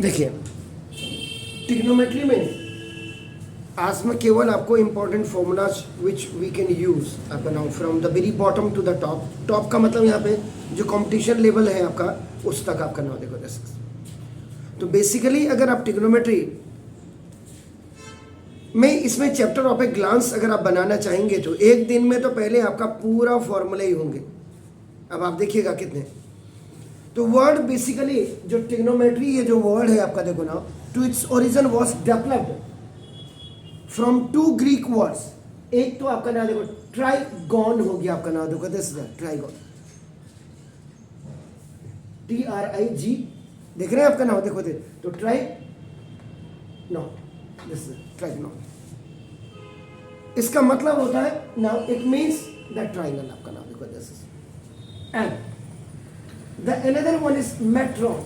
देखिए ट्रिग्नोमेट्री में आज मैं केवल आपको important formulas which we can use आपका now from the very bottom to the top. Top का मतलब यहाँ पे जो कंपटीशन लेवल है आपका उस तक आपका नाउ देखो दिस। तो बेसिकली अगर आप ट्रिग्नोमेट्री में इसमें चैप्टर ऑफ ए ग्लांस अगर आप बनाना चाहेंगे तो एक दिन में तो पहले आपका पूरा फॉर्मूला ही होंगे। अब आप देखिएगा कितने। तो वर्ड बेसिकली जो ट्रिग्नोमेट्री ये जो वर्ड है आपका देखो ना, to its origin was developed from two Greek words. एक तो आपका नाम देखो ट्राइगॉन हो गया, आपका नाम देखो दिस ट्राइगॉन, TRIG, देख रहे हैं आपका नाम देखो दे तो ट्राई नो दिस ट्राइगॉन। इसका मतलब होता है now it means the triangle, आपका नाम देखो this and the another one is metron.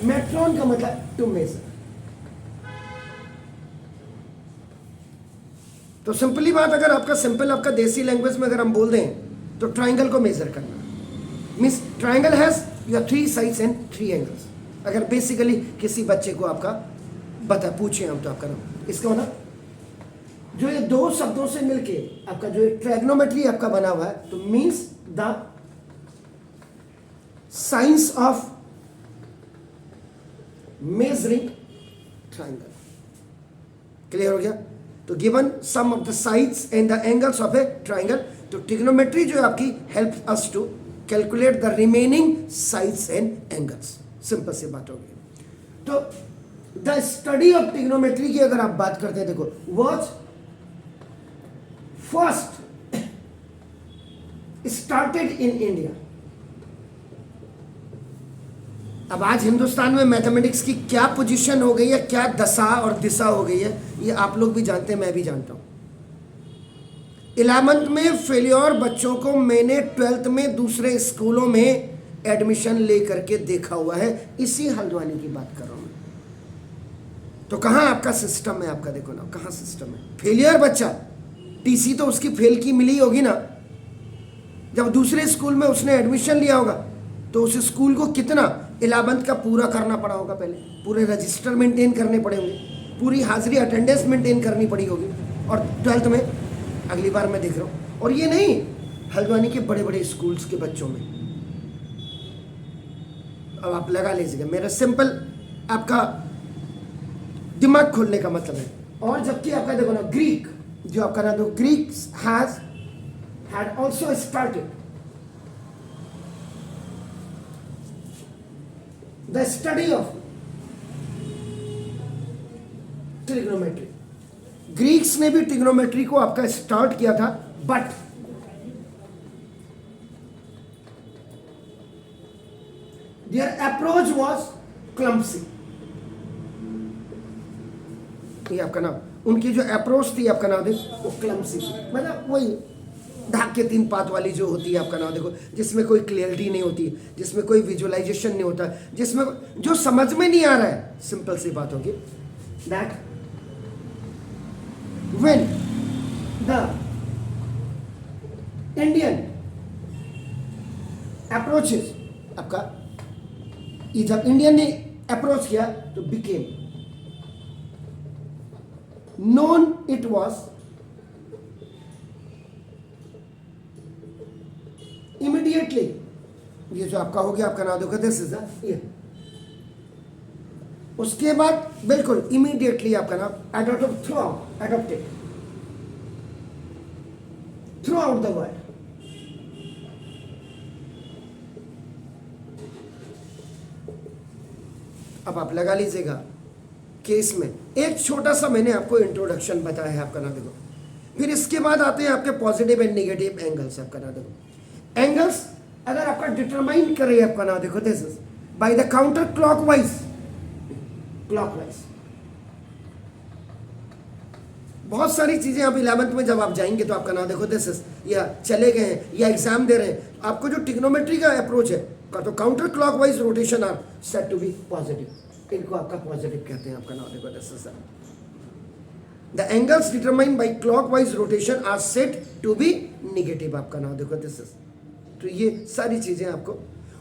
Metron का मतलब टू मेजर। तो सिंपली बात अगर आपका सिंपल आपका देसी लैंग्वेज में अगर हम बोल दें तो ट्राइंगल को मेजर करना means triangle has your 3 sides and 3 angles. अगर बेसिकली किसी बच्चे को आपका बता पूछे हम तो आपका नाम इसका मतलब जो ये दो शब्दों से मिलके आपका जो ट्रिग्नोमेट्री आपका बना हुआ है तो means the science of measuring triangle. Clear हो गया? तो given some of the sides and the angles of a triangle, तो ट्रिग्नोमेट्री जो है आपकी help us to calculate the remaining sides and angles. Simple सी बात होगी। तो द स्टडी ऑफ ट्रिग्नोमेट्री की अगर आप बात करते हैं देखो was first started in India. अब आज हिंदुस्तान में मैथमेटिक्स की क्या पोजीशन हो गई है, क्या दशा और दिशा हो गई है, ये आप लोग भी जानते हैं, मैं भी जानता हूं। 11th में फेलियर बच्चों को मैंने 12th में दूसरे स्कूलों में एडमिशन ले करके देखा हुआ है। इसी हल्द्वानी की बात कर रहा हूं मैं। तो कहां आपका सिस्टम है, आपका देखो ना कहां सिस्टम है। फेलियर बच्चा टीसी तो उसकी फेल की मिली होगी ना, जब दूसरे स्कूल में उसने एडमिशन लिया होगा तो उस स्कूल को कितना 11th का पूरा करना पड़ा होगा, पहले पूरे रजिस्टर मेंटेन करने पड़े होंगे, पूरी हाजिरी अटेंडेंस मेंटेन करनी पड़ी होगी, और 12th में अगली बार मैं देख रहा हूँ। और ये नहीं हल्द्वानी के बड़े बड़े स्कूल्स के बच्चों में। अब आप लगा लीजिएगा, मेरा सिंपल आपका दिमाग खोलने का मतलब है। और जबकि आपका देखो ना ग्रीक जो आपका ना तो Greeks had also started the study of trigonometry। Greeks ने भी ट्रिग्नोमेट्री को आपका स्टार्ट किया था, but their approach was clumsy। ये आपका नाम उनकी जो अप्रोच थी आपका नाम देखो वो क्लम्सी थी, मतलब वही ढाक के 3 पात वाली जो होती है आपका नाम देखो, जिसमें कोई क्लियरिटी नहीं होती, जिसमें कोई विजुअलाइजेशन नहीं होता, जिसमें जो समझ में नहीं आ रहा है। सिंपल सी बात होगी that when the Indian approaches आपका, ये जब इंडियन ने अप्रोच किया तो became known it was immediately, ये जो आपका हो गया आपका नाम देखो दिस इज ये, उसके बाद बिल्कुल इमीडिएटली आपका नाम adopted throughout the world। अब आप लगा लीजिएगा केस में एक छोटा सा मैंने आपको इंट्रोडक्शन बताया है आपका ना देखो। फिर इसके बाद आते हैं आपके पॉजिटिव एंड नेगेटिव एंगल्स आपका ना देखो। एंगल्स अगर आपका डिटरमाइन करे आपका ना देखो this is by the counter clockwise. बहुत सारी चीजें आप 11th में जब आप जाएंगे तो आपका ना देखो दिस इज, या चले गए हैं या एग्जाम दे रहे हैं, आपको जो ट्रिग्नोमेट्री का अप्रोच है तो counter clockwise rotation are set to be positive. इनको आपका पॉजिटिव कहते हैं आपका नाम देखो this is the angles determined by clockwise rotation are set to be negative आपका नाम देखो दिस इज। तो ये सारी चीजें आपको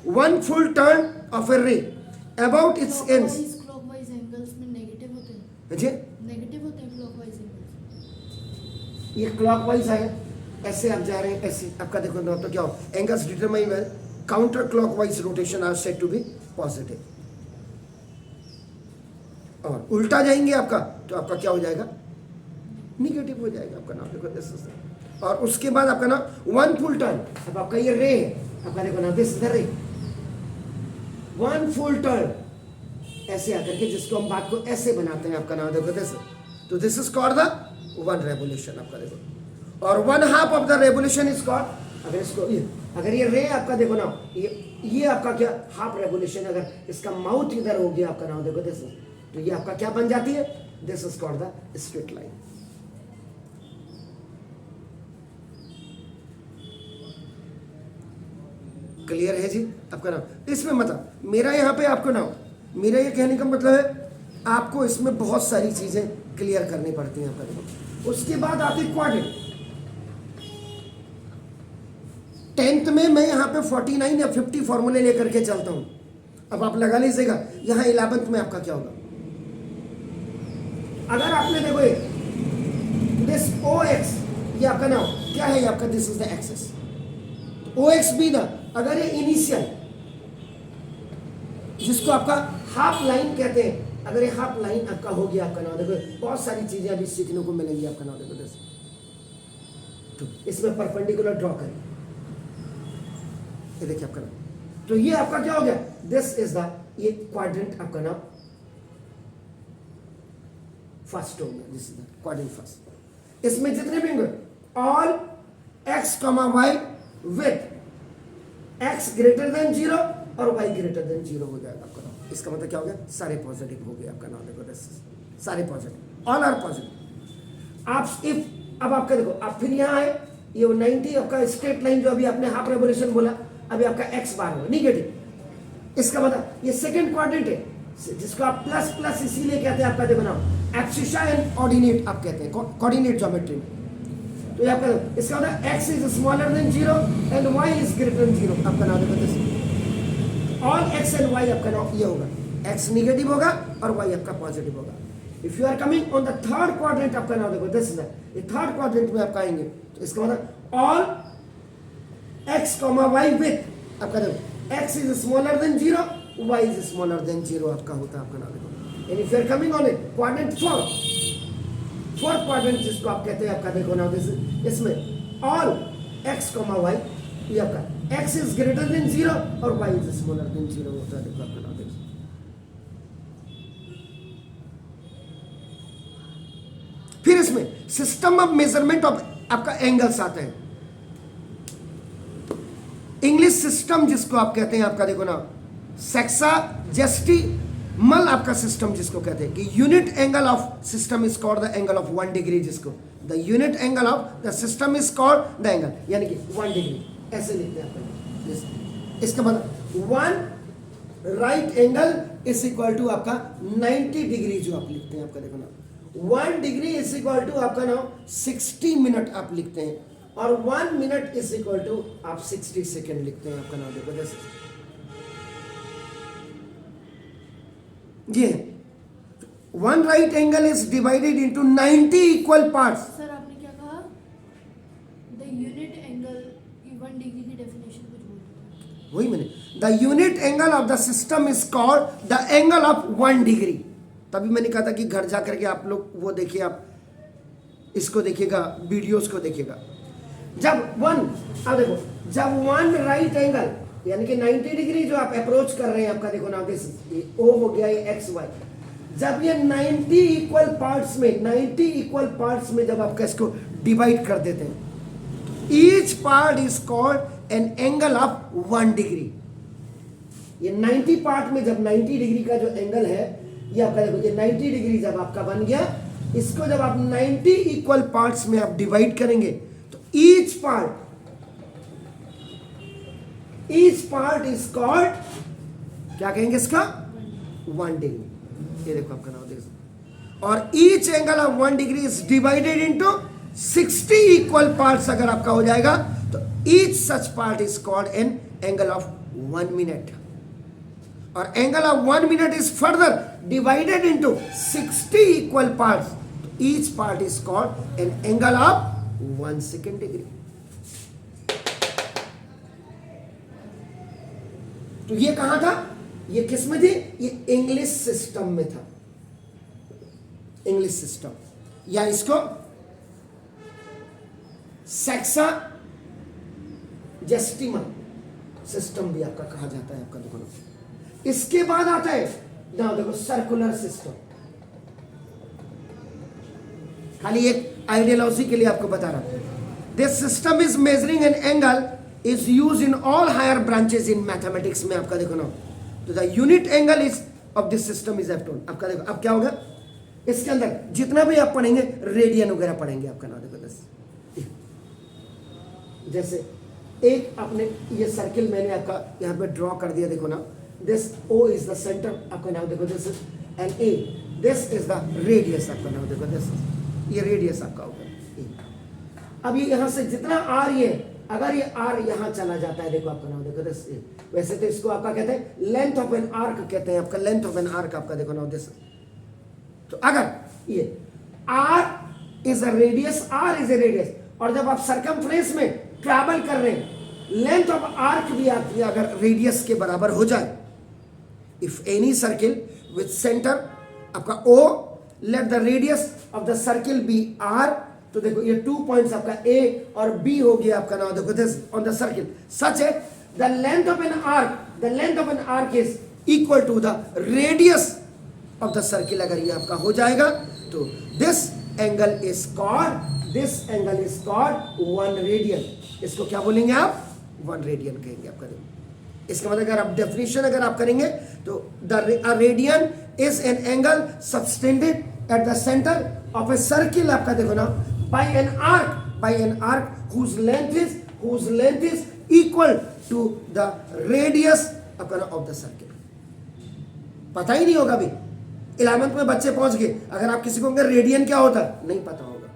1 full turn of a ray about it's ends. Clockwise angles में नेगेटिव होते हैं, जी, नेगेटिव होते हैं क्लॉकवाइज एंगल्स। ये क्लॉकवाइज आया, ऐसे आप जा रहे हैं, ऐसे आपका देखो ना, तो क्या हो, angles determine well, counter clockwise rotation are said to be positive. और उल्टा जाएंगे आपका, तो आपका क्या हो जाएगा, निगेटिव हो जाएगा आपका नाम, देखो दिस इज। और उसके बाद आपका नाम वन फुल टर्न, अब आपका ये रे है, आपका देखो ना, दिस इज द रे, वन फुल टर्न ऐसे आकर के, जिसको हम बात को ऐसे बनाते हैं, आपका नाम देखो दिस, तो this is called the one revolution आपका देखो। और one half of the revolution is called, अगर इसको ये, अगर ये रे आपका देखो ना, ये आपका क्या हाफ रेवोल्यूशन, अगर इसका माउथ इधर हो गया आपका नाम देखो दिस, तो ये आपका क्या बन जाती है, this is called the straight line. Clear है जी आपका नाम। इसमें मतलब मेरा यहाँ पे आपको नाम, मेरा ये कहने का मतलब है आपको इसमें बहुत सारी चीजें क्लियर करनी पड़ती हैं आपका देखो। उसके बाद आती क्वाड्रेंट। 10th में मैं यहाँ पे 49 या 50 फॉर्मूले लेकर के चलता हूँ, अब आप लगा लीजिएगा यहाँ 11th में आपका क्या होगा। अगर आपने देखो दिस OX, ये आपका नाम क्या है, ये आपका this is the axes, OX भी ना, अगर ये इनिशियल जिसको आपका हाफ लाइन कहते हैं, अगर ये हाफ लाइन आपका हो गया आपका नाम देखो, बहुत सारी चीजें अभी सीखने को मिलेंगी आपका नाम देखो दिस, तो इसमें परपेंडिकुलर ड्रॉ करें, ये देखिए आपका नाम, तो ये आपका क्या हो गया, दिस इज द, ये क्वाड्रेंट आपका नाम फर्स्ट हो गया, this is the quadrant first. इसमें जितने भी होंगे all x, y with x greater than 0 और y ग्रेटर देन 0 हो जाएगा आपका नाम। इसका मतलब क्या हो गया, सारे पॉजिटिव हो गए आपका नाम देखो दिस, सारे पॉजिटिव, ऑल आर पॉजिटिव। आप इफ अब आपका देखो, आप फिर यहाँ आए, ये 90 आपका स्ट्रेट लाइन जो अभी आपने हाफ रेवोल्यूशन बोला, अभी आपका x बार होगा निगेटिव, इसका मतलब ये सेकंड क्वाड्रेंट है, जिसको आप प्लस प्लस इसीलिए कहते हैं आपका देखो नाम एब्सिसा एंड ऑर्डिनेट आप कहते हैं, कोऑर्डिनेट ज्योमेट्री में। तो ये आपका इसका मतलब x is smaller than 0 and y is greater than 0 आपका नाम देखो, ऑल x एंड y आपका नाम ये होगा, x निगेटिव होगा और y आपका पॉजिटिव होगा। If you are coming on the third quadrant आपका नाम देखो दिस इज ये थर्ड क्वाड्रेंट में आपका आएंगे, तो इसका मतलब ऑल x, y विथ आपका देखो x is smaller than 0, y is smaller than 0 आपका होता है आपका नाम देखो। And if you are coming on it quadrant fourth quadrant जिसको आप कहते हैं आपका देखो ना दिस, इसमें ऑल x, y ये आपका x इज ग्रेटर देन 0 और y इज स्मॉलर देन 0 होता है देखो आपका नाम देखो। फिर इसमें सिस्टम ऑफ मेजरमेंट ऑफ आपका एंगल्स आते हैं, इंग्लिश सिस्टम जिसको आप कहते हैं आपका देखो ना सेक्साजेस्टिमल आपका सिस्टम जिसको कहते हैं कि unit angle of system is called the angle of 1 degree, जिसको the unit angle of the system is called the angle, यानी कि 1 डिग्री ऐसे लिखते हैं आपका। इसका मतलब 1 right angle is equal to आपका 90 डिग्री जो आप लिखते हैं आपका देखो ना, 1 डिग्री इज इक्वल टू आपका नाम 60 मिनट आप लिखते हैं, और 1 मिनट इज इक्वल टू आप 60 सेकेंड लिखते हैं आपका नाम देखो जैसे ये 1 right angle is divided into 90 equal parts. Sir आपने क्या कहा, द यूनिट एंगल, 1 डिग्री की डेफिनेशन कुछ बोल, वही मैंने, the unit angle of the system is called the angle of 1 degree. तभी मैंने कहा था कि घर जा करके आप लोग वो देखिए, आप इसको देखिएगा, वीडियोस को देखिएगा। जब 1 अब देखो, जब 1 राइट एंगल यानी कि 90 डिग्री जो आप अप्रोच कर रहे हैं आपका देखो ना दिस ओ हो गया ये एक्स वाई, जब ये 90 इक्वल पार्ट्स में 90 इक्वल पार्ट्स में जब आप इसको डिवाइड कर देते हैं, each part is called an angle of 1 degree. ये 90 पार्ट में जब 90 डिग्री का जो एंगल है ये आपका देखो, ये 90 डिग्री जब आपका बन गया, इसको जब आप 90 इक्वल पार्ट्स में आप डिवाइड करेंगे तो ईच पार्ट इज कॉल्ड क्या कहेंगे इसका 1 डिग्री। ये देखो आपका नाम देखो, और each angle of 1 degree is divided into 60 equal parts अगर आपका हो जाएगा तो each such part is called an angle of 1 minute. और angle of 1 minute is further divided into 60 equal parts, each part is called an angle of 1 second degree. तो ये कहां था, ये किस में थी, ये इंग्लिश सिस्टम में था, इंग्लिश सिस्टम, या इसको सेक्सा जेस्टिमल सिस्टम भी आपका कहा जाता है आपका। देखो इसके बाद आता है ना, देखो सर्कुलर सिस्टम। खाली एक आइडियोलॉजी के लिए आपको बता रहा हूं। This system is measuring an angle is use in all higher branches in mathematics में आपका। देखो ना, तो the unit angle is of this system is F tone आपका। देखो अब क्या होगा, इसके अंदर जितना भी आप पढ़ेंगे रेडियन वगैरह पढ़ेंगे आपका ना। देखो जैसे एक आपने ये सर्किल मैंने आपका यहाँ पे ड्रॉ कर दिया, देखो ना, this O is the centre आपका नाम, देखो this and A, this is the radius आपका नाम, देखो दिस ये रेडियस आपका होगा। अब ये यहाँ से जितना R ये, अगर ये R यहाँ चला जाता है, देखो आपका नाम, देखो दिस, वैसे तो इसको आपका कहते हैं लेंथ ऑफ एन आर्क कहते हैं आपका, लेंथ ऑफ एन आर्क आपका, देखो ना दिस। तो अगर ये R is a radius, R is a radius, और जब आप सरकमफ्रेंस में ट्रैवल कर रहे हैं, लेंथ ऑफ आर्क भी आपकी अगर रेडियस के बराबर हो जाए, if any circle with centre आपका O, let the radius of the circle be R, तो देखो ये 2 पॉइंट्स आपका A और B हो गया आपका नाम, देखो this on the circle such है the length of an arc, the length of an arc is equal to the radius of the circle. अगर ये आपका हो जाएगा तो this angle is called, this angle is called 1 radian. इसको क्या बोलेंगे आप, 1 रेडियन कहेंगे आपका। इसका मतलब अगर आप डेफिनेशन अगर आप करेंगे तो the radian is an angle subtended at the centre of a circle आपका, देखो ना, by an arc whose length is equal to the radius आपका ऑफ द सर्किल। पता ही नहीं होगा अभी 11th में बच्चे पहुंच गए, अगर आप किसी को कहेंगे रेडियन क्या होता है, नहीं पता होगा,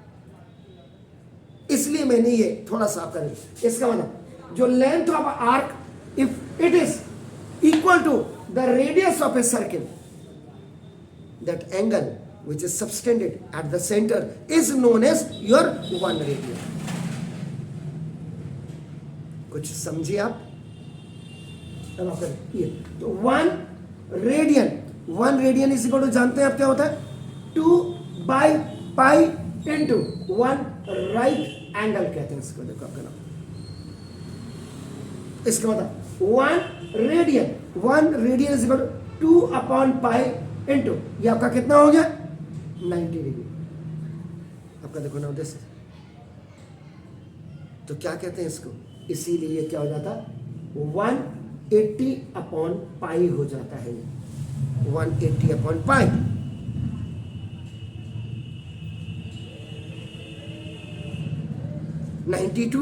इसलिए मैंने ये थोड़ा सा आपका। इसका मतलब जो length of arc if it is equal to the radius of a circle, that angle which is subtended at the center is known as your 1 radian। कुछ समझिए आप, अब आप ये तो 1 रेडियन इज इक्वल टू, जानते हैं आप क्या होता है, 2/π into 1 राइट एंगल कहते हैं इसको। देखो आपका नाम, इसका मतलब 1 radian is equal to 2/π into, ये आपका कितना हो गया, 90 डिग्री आपका। देखो ना दिस, तो क्या कहते हैं इसको, इसीलिए क्या हो जाता, 180/π हो जाता है, 180/π।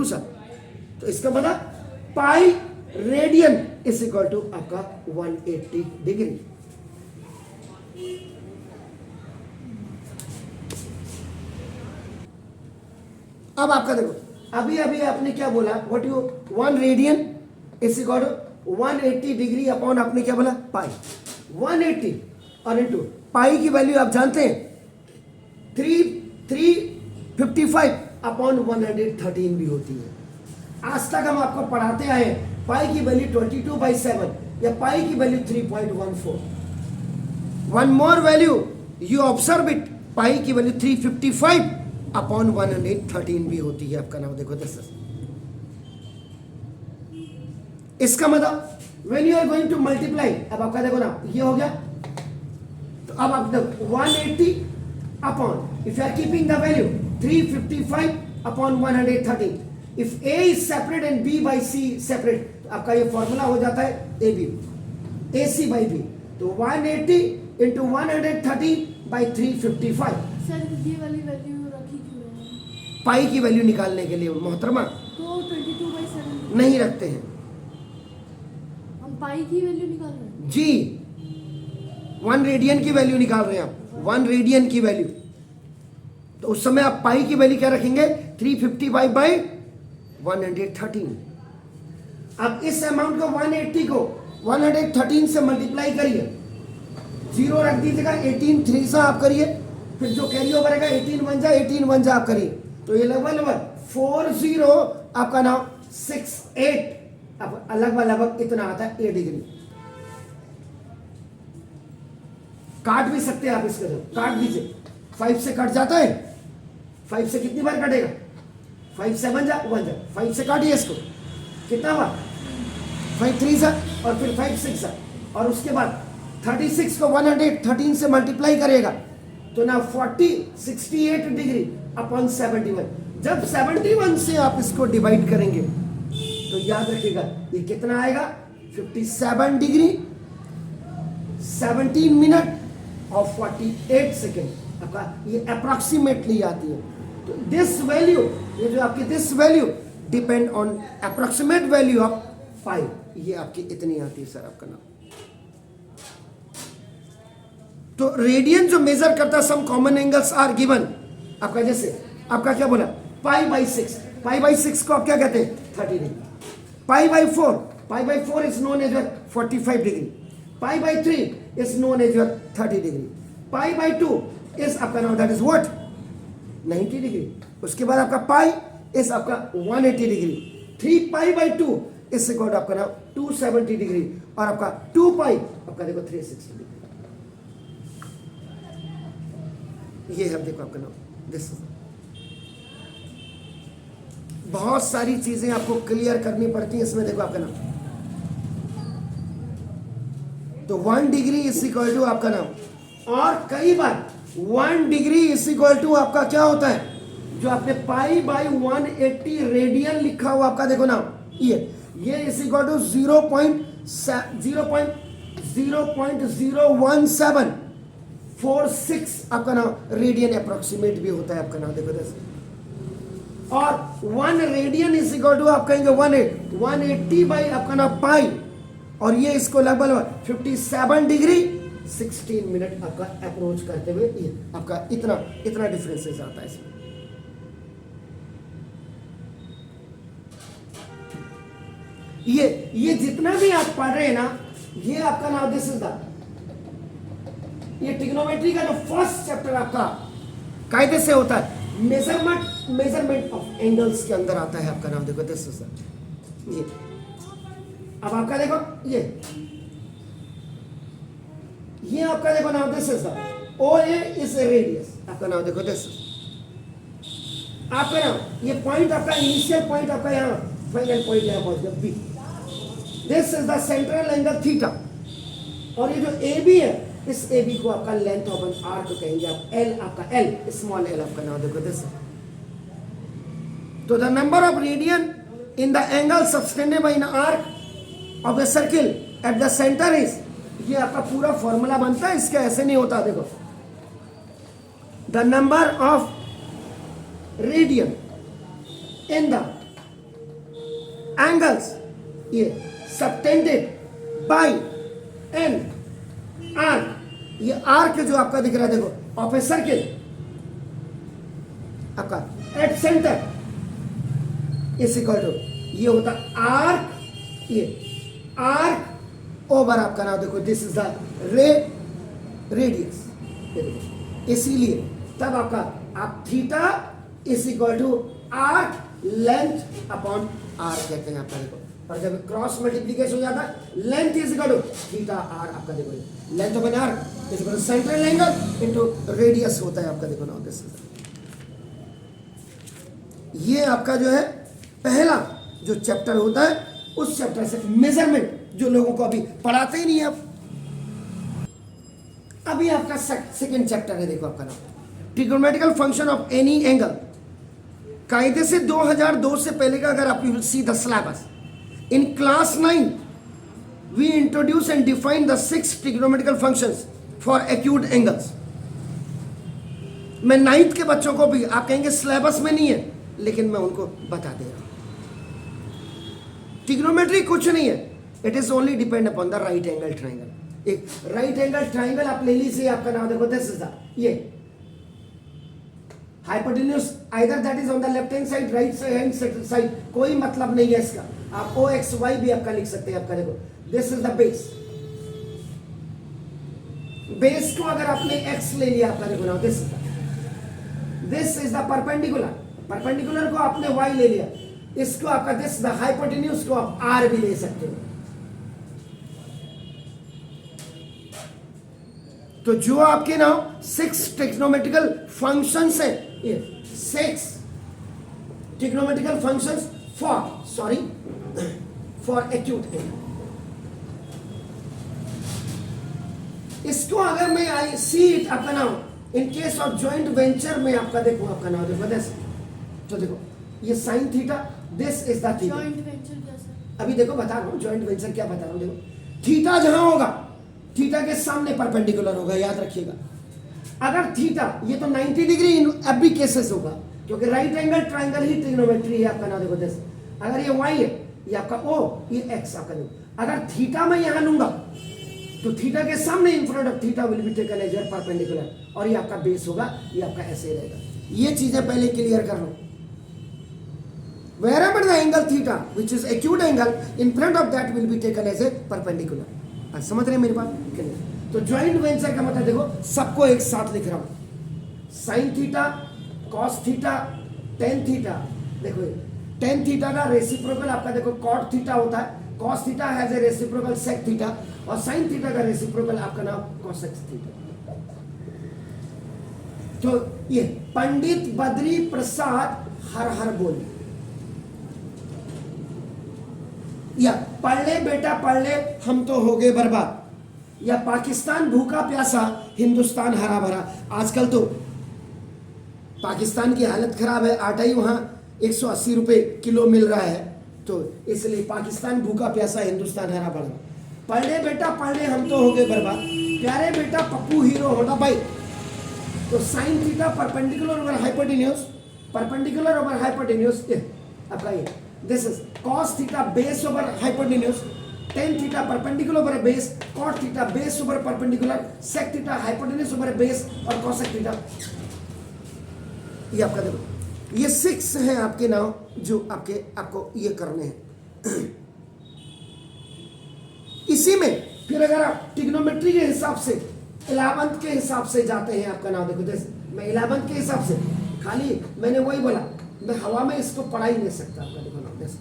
सब, तो इसका मतलब pi radian is equal to आपका 180 डिग्री। अब आपका देखो, अभी आपने क्या बोला, what you 1 radian is equal to 180 degree upon आपने क्या बोला, पाई। 180 और इनटू पाई की वैल्यू आप जानते हैं 355/113 भी होती है। आज तक हम आपको पढ़ाते आए पाई की वैल्यू 22/7 या पाई की value 3.14। One more value you observe it, pi की वैल्यू 355/113 भी होती है आपका नाम। देखो दिस, इसका मतलब when you are going to multiply, अब आपका देखो ना ये हो गया, तो अब आप देखो 180 upon, if you are keeping the value 355/113, if A is separate and B by C separate, तो आपका ये फॉर्मूला हो जाता है AC/B, तो 180 into 113/355। सर ये वाली वैल्यू रखी क्यों है, पाई की वैल्यू निकालने के लिए मोहतरमा, तो 22/7 नहीं रखते हैं हम पाई की वैल्यू निकाल रहे हैं जी। 1 रेडियन की वैल्यू निकाल रहे हैं आप, 1 रेडियन की वैल्यू, तो उस समय आप पाई की वैल्यू क्या रखेंगे, 355/113। अब इस अमाउंट को 180 को 113 से मल्टीप्लाई करिए, 0 रख दीजिएगा, 18 3 से आप करिए, फिर जो कैरी ओवर रहेगा 18 1 जा 18 1 जा आप करिए, तो ये लगभग 40 आपका नाम 68 अब लगभग इतना आता है 8 डिग्री। काट भी सकते हैं आप इसके, तो काट दीजिए, 5 से कट जाता है, 5 से कितनी बार कटेगा, 5 7 जा 1 जा, 5 से काटिए इसको, कितना हुआ 5 3 जा और फिर 5 6 जा, और उसके बाद 36 को 113 से मल्टीप्लाई करेगा तो ना 68 डिग्री अपॉन 71। जब 71 से आप इसको डिवाइड करेंगे तो याद रखिएगा ये कितना आएगा, 57 डिग्री 17 मिनट और 48 सेकेंड आपका, ये अप्रोक्सीमेटली आती है। तो दिस वैल्यू, ये जो आपकी this value depend on approximate value of pi, ये आपकी इतनी आती है सर आपका नाम। तो रेडियन जो मेजर करता है some common angles are given, आपका जैसे आपका क्या बोला पाई बाई 6, पाई बाई 6 को आप क्या कहते हैं 30 degree, pi by 4 is known as 45 degree, pi by 3 is known as 30 degree, pi by 2 is आपका नाम दैट इज व्हाट 90 डिग्री, उसके बाद आपका पाई इज आपका 180 degree, 3 pi by 2 is equal to आपका नाम 270 डिग्री, और आपका 2 पाई आपका देखो 360 डिग्री। ये है देखो आपका नाम दिस। बहुत सारी चीजें आपको क्लियर करनी पड़ती हैं इसमें, देखो आपका नाम, तो 1 डिग्री इज इक्वल टू आपका नाम, और कई बार 1 डिग्री इज इक्वल टू आपका क्या होता है, जो आपने पाई बाई 180 रेडियन लिखा हुआ आपका देखो नाम, ये इज इक्वल टू 0.01746 आपका नाम रेडियन अप्रोक्सीमेट भी होता है आपका नाम, देखो जैसे, और 1 रेडियन इज इक्वल टू आप कहेंगे 180 बाई आपका नाम पाई, और ये इसको लगभग 57 डिग्री 16 मिनट आपका अप्रोच करते हुए, ये आपका इतना डिफरेंसेस आता है इसमें। ये जितना भी आप पढ़ रहे हैं ना, ये आपका नाम दिस इज द, ये ट्रिग्नोमेट्री का जो फर्स्ट चैप्टर आपका कायदे से होता है, मेजरमेंट ऑफ एंगल्स के अंदर आता है आपका नाम, देखो दिस इज ये। अब आपका देखो ये आपका देखो नाम this is O A is a radius, आपका नाम देखो दिस आपका नाम, ये पॉइंट आपका इनिशियल पॉइंट आपका यहाँ, फाइनल पॉइंट यहाँ पहुंच गया B, this is the central angle theta, और ये जो ए बी है इस ए बी को आपका लेंथ ऑफ एन आर्क कहेंगे आप, एल आपका एल स्मॉल एल आपका नाम देखो दिस। तो the number of radian in the angle subtended by an arc of a circle eight the centre is, ये आपका पूरा फॉर्मूला बनता है, इसका ऐसे नहीं होता, देखो the number of radian in the angles ये सबटेंडेड बाय एन आर्क, ये आर्क जो आपका दिख रहा है देखो ऑफ ए सर्किल आपका at centre is equal to, ये होता आर्क, ये आर्क ओवर आपका नाम देखो दिस इज द रेडियस, इसीलिए तब आपका आप theta is equal to arc length upon R कहते हैं आपका देखो, और जब क्रॉस मल्टीप्लिकेशन हो जाता है length is equal to theta R आपका देखो, length of an arc is equal to central angle into radius होता है आपका देखो नाउ दिस इज। ये आपका जो है पहला जो चैप्टर होता है, उस चैप्टर से मेजरमेंट जो लोगों को अभी पढ़ाते ही नहीं है, अभी आपका सेकंड चैप्टर है देखो आपका नाम trigonometrical function of any angle. कायदे से 2002 से पहले का अगर आप you will see the syllabus in class 9 we introduce and define the 6 trigonometrical functions for acute angles। मैं 9th के बच्चों को भी, आप कहेंगे सिलेबस में नहीं है, लेकिन मैं उनको बता दे रहा हूं। ट्रिग्नोमेट्री कुछ नहीं है, it is only depend upon the right angle triangle. एक राइट एंगल ट्राइंगल आप ले लीजिए, आपका नाम देखो दिस इज द, ये hypotenuse either that is on the left hand side, right hand side, कोई मतलब नहीं है इसका। आप ओ एक्स वाई भी आपका लिख सकते हैं, आपका देखो this is the base. Base को अगर आपने x ले लिया, आपका देखो ना, this is the perpendicular, perpendicular को आपने y ले लिया, इसको आपका दिस द हाइपोटेन्यूज को आप r भी ले सकते हो। तो जो आपके नाउ 6 ट्रिग्नोमेट्रिकल फंक्शंस है, ये 6 trigonometrical functions for acute angle. इसको अगर मैं आई सी इट आपका नाम in case of joint venture में, आपका देखो, आपका नाम देखो दिस, तो देखो ये sine theta, this is the theta. Joint venture क्या सर? अभी देखो बता रहा हूं जॉइंट वेंचर क्या बता रहा हूं। देखो थीटा जहां होगा, थीटा के सामने परपेंडिकुलर होगा, याद रखिएगा। अगर थीटा, ये तो 90 डिग्री इन एवरी केसेस होगा, क्योंकि राइट एंगल ट्राइंगल ही ट्रिग्नोमेट्री है आपका नाम देखो दिस। अगर ये y है, ये आपका o, ये x आपका देखो। अगर थीटा मैं यहां लूंगा तो थीटा के सामने in front of theta will be taken as perpendicular, और ये आपका बेस होगा, ये आपका ऐसे रहेगा। ये चीजें पहले क्लियर कर लो। wherever the angle theta which is acute angle in front of that will be taken as a perpendicular। समझ रहे हैं मेरी बात? तो ज्वाइंट वेंचर का मतलब देखो, सबको एक साथ लिख रहा हूं, sine theta, cos theta, tan theta. देखो टेन थीटा का रेसिप्रोकल आपका देखो कॉट थीटा होता है, cos theta has a reciprocal sec theta, और साइन थीटा का रेसिप्रोकल आपका नाम कॉसेक थीटा। तो ये पंडित बद्री प्रसाद हर हर बोले, या पढ़ ले बेटा पढ़ ले हम तो हो गए बर्बाद, या पाकिस्तान भूखा प्यासा हिंदुस्तान हरा भरा। आजकल तो पाकिस्तान की हालत खराब है, आटा ही वहां 180 रुपए किलो मिल रहा है, तो इसलिए पाकिस्तान भूखा प्यासा हिंदुस्तान हरा भरा। पढ़ ले बेटा पढ़ ले हम तो हो गए बर्बाद, प्यारे बेटा पप्पू हीरो होना भाई। तो sine theta perpendicular over hypotenuse, perpendicular over hypotenuse आपका ये, this is cos theta base over hypotenuse, tan theta perpendicular over a base, cot theta base over perpendicular, sec theta hypotenuse over a base, और cosec theta। ये आपका देखो, ये 6 हैं आपके नाम जो आपको ये करने हैं। इसी में फिर अगर आप ट्रिग्नोमेट्री के हिसाब से 11th के हिसाब से जाते हैं, आपका नाम देखो दिस, मैं 11th के हिसाब से, खाली मैंने वही बोला, मैं हवा में इसको पढ़ा ही नहीं सकता, आपका देखो नाम दिस।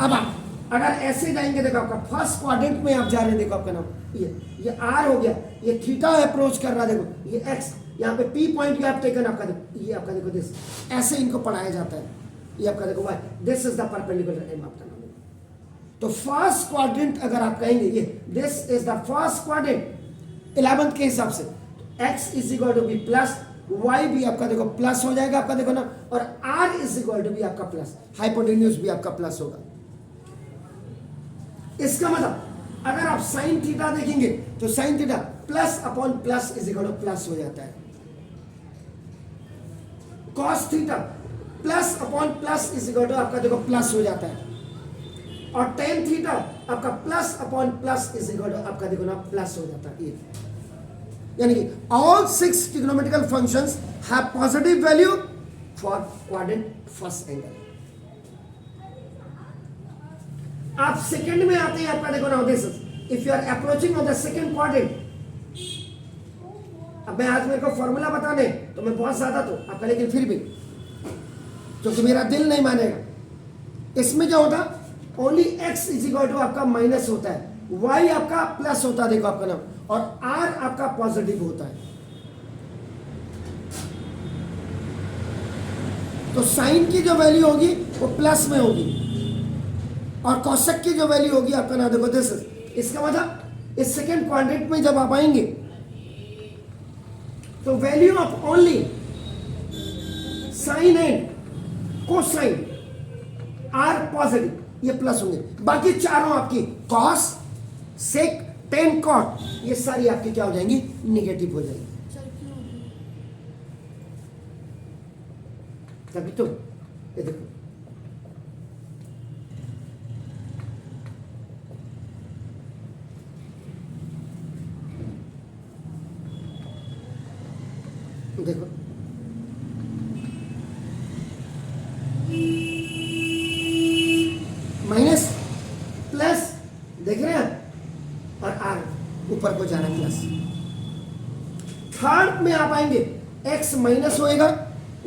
अब आप अगर ऐसे जाएंगे, देखो आपका फर्स्ट क्वाड्रेंट में आप जा रहे हैं, देखो आपका नाम ये आर हो गया, ये थीटा अप्रोच कर रहा है, देखो ये एक्स, यहाँ पे पी पॉइंट आप टेकन, आपका देखो ये आपका देखो दिस, ऐसे इनको पढ़ाया जाता है। ये आपका देखो Y, this is the perpendicular M आपका नाम। तो फर्स्ट क्वाड्रेंट अगर आप कहेंगे, ये this is the first quadrant 11th के हिसाब से, X is equal to be plus, Y भी आपका देखो प्लस हो जाएगा, आपका देखो ना, और R is equal to be आपका प्लस, हाइपोटेन्यूज भी आपका प्लस होगा। इसका मतलब अगर आप साइन थीटा देखेंगे तो sine theta plus upon plus is equal to plus हो जाता है, cos theta plus upon plus is equal to आपका देखो प्लस हो जाता है, और टेन थीटा आपका plus upon plus is equal to आपका देखो ना प्लस हो जाता है। यानी कि all 6 trigonometrical functions have positive value for quadrant first angle. आप सेकंड में आते हैं, आपका देखो ना this if you are approaching on the second quadrant. अब मैं आज मेरे को फॉर्मूला बताने तो मैं बहुत ज्यादा तो आपका, लेकिन फिर भी क्योंकि मेरा दिल नहीं मानेगा, इसमें क्या होता, only x is equal to आपका माइनस होता है, y आपका प्लस होता है, देखो आपका नाम, और r आपका पॉजिटिव होता है। तो साइन की जो वैल्यू होगी वो प्लस में होगी, और कॉसेक की जो वैल्यू होगी आपका नाम देखो दिस। इसका मतलब इस सेकेंड क्वाड्रेंट में जब आप आएंगे तो value of only sine and cosine are positive, ये प्लस होंगे, बाकी चारों आपकी कॉस सेक टेन कॉट ये सारी आपकी क्या हो जाएंगी, निगेटिव हो जाएंगी। तभी तो ये देखो देखो माइनस को जा रहा है प्लस। थर्ड में आप आएंगे x माइनस होएगा,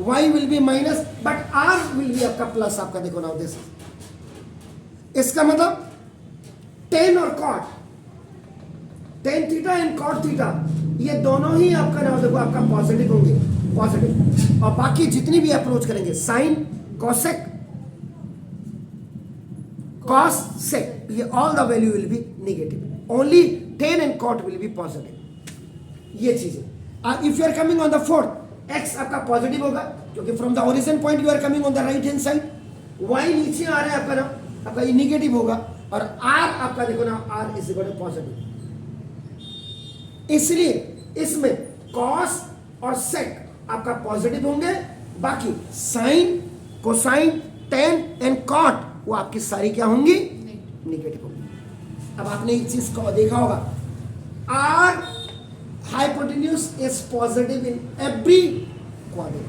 y will be minus, but r will be आपका प्लस। आपका देखो ना दिस, इसका मतलब टेन और cot, tan theta and cot theta, ये दोनों ही आपका ना देखो आपका पॉजिटिव होंगे, पॉजिटिव। और बाकी जितनी भी अप्रोच करेंगे साइन, कोसेक, cos, sec, ये all the value will be negative. Only tan and cot will be positive. ये चीजें। If you are coming on the fourth, x आपका पॉजिटिव होगा क्योंकि from the origin point you are coming on the right hand side. y नीचे आ रहा है आपका ना, आपका ये निगेटिव होगा, और r आपका देखो ना r is equal to positive. इसलिए इसमें cos और sec आपका पॉजिटिव होंगे, बाकी sine, cosine, tan and cot वो आपकी सारी क्या होंगी, निगेटिव होंगी। अब आपने एक चीज को देखा होगा, r hypotenuse is positive in every quadrant.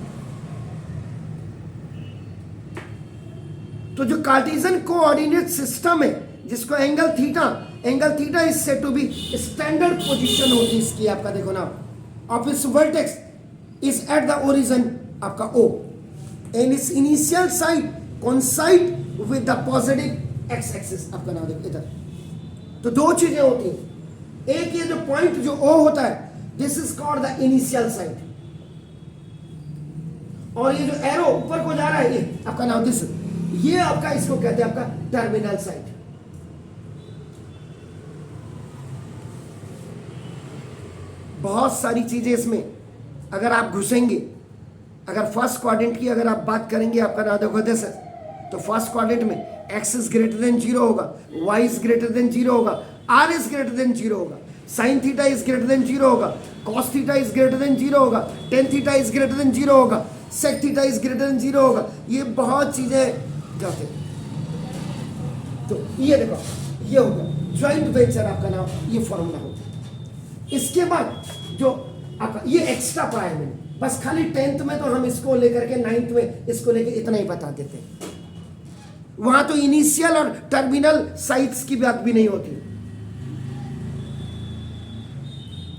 तो जो कार्टेशियन कोऑर्डिनेट सिस्टम है जिसको angle theta is said to be standard position होती है इसकी, आपका देखो ना, of its vertex is at the origin आपका O and its initial side coincide with the positive x axis. आपका नाम देखो इधर। तो दो चीजें होती हैं, एक ये जो पॉइंट जो O होता है this is called the initial side, और ये जो एरो ऊपर को जा रहा है ये आपका नाम दिस, ये आपका इसको कहते हैं आपका टर्मिनल साइड। बहुत सारी चीजें इसमें अगर आप घुसेंगे, अगर फर्स्ट क्वाड्रेंट की अगर आप बात करेंगे आपका नाम देखो दिस, तो फर्स्ट क्वाड्रेंट में x इज ग्रेटर देन 0 होगा, y इज ग्रेटर देन 0 होगा, r इज ग्रेटर देन 0 होगा, sine theta is greater than 0 होगा, cos theta is greater than 0 होगा, tan theta is greater than 0 होगा, sec theta is greater than 0 होगा। ये बहुत चीजें जाते हैं। तो ये देखो ये होगा ज्वाइंट वेंचर आपका नाम, ये फॉर्मूला होगा। इसके बाद जो आपका ये एक्स्ट्रा पढ़ा है मैंने, बस खाली 10th में तो हम इसको लेकर के 9th में इसको लेके इतना ही बता देते हैं, वहां तो इनिशियल और टर्मिनल साइट्स की बात भी नहीं होती।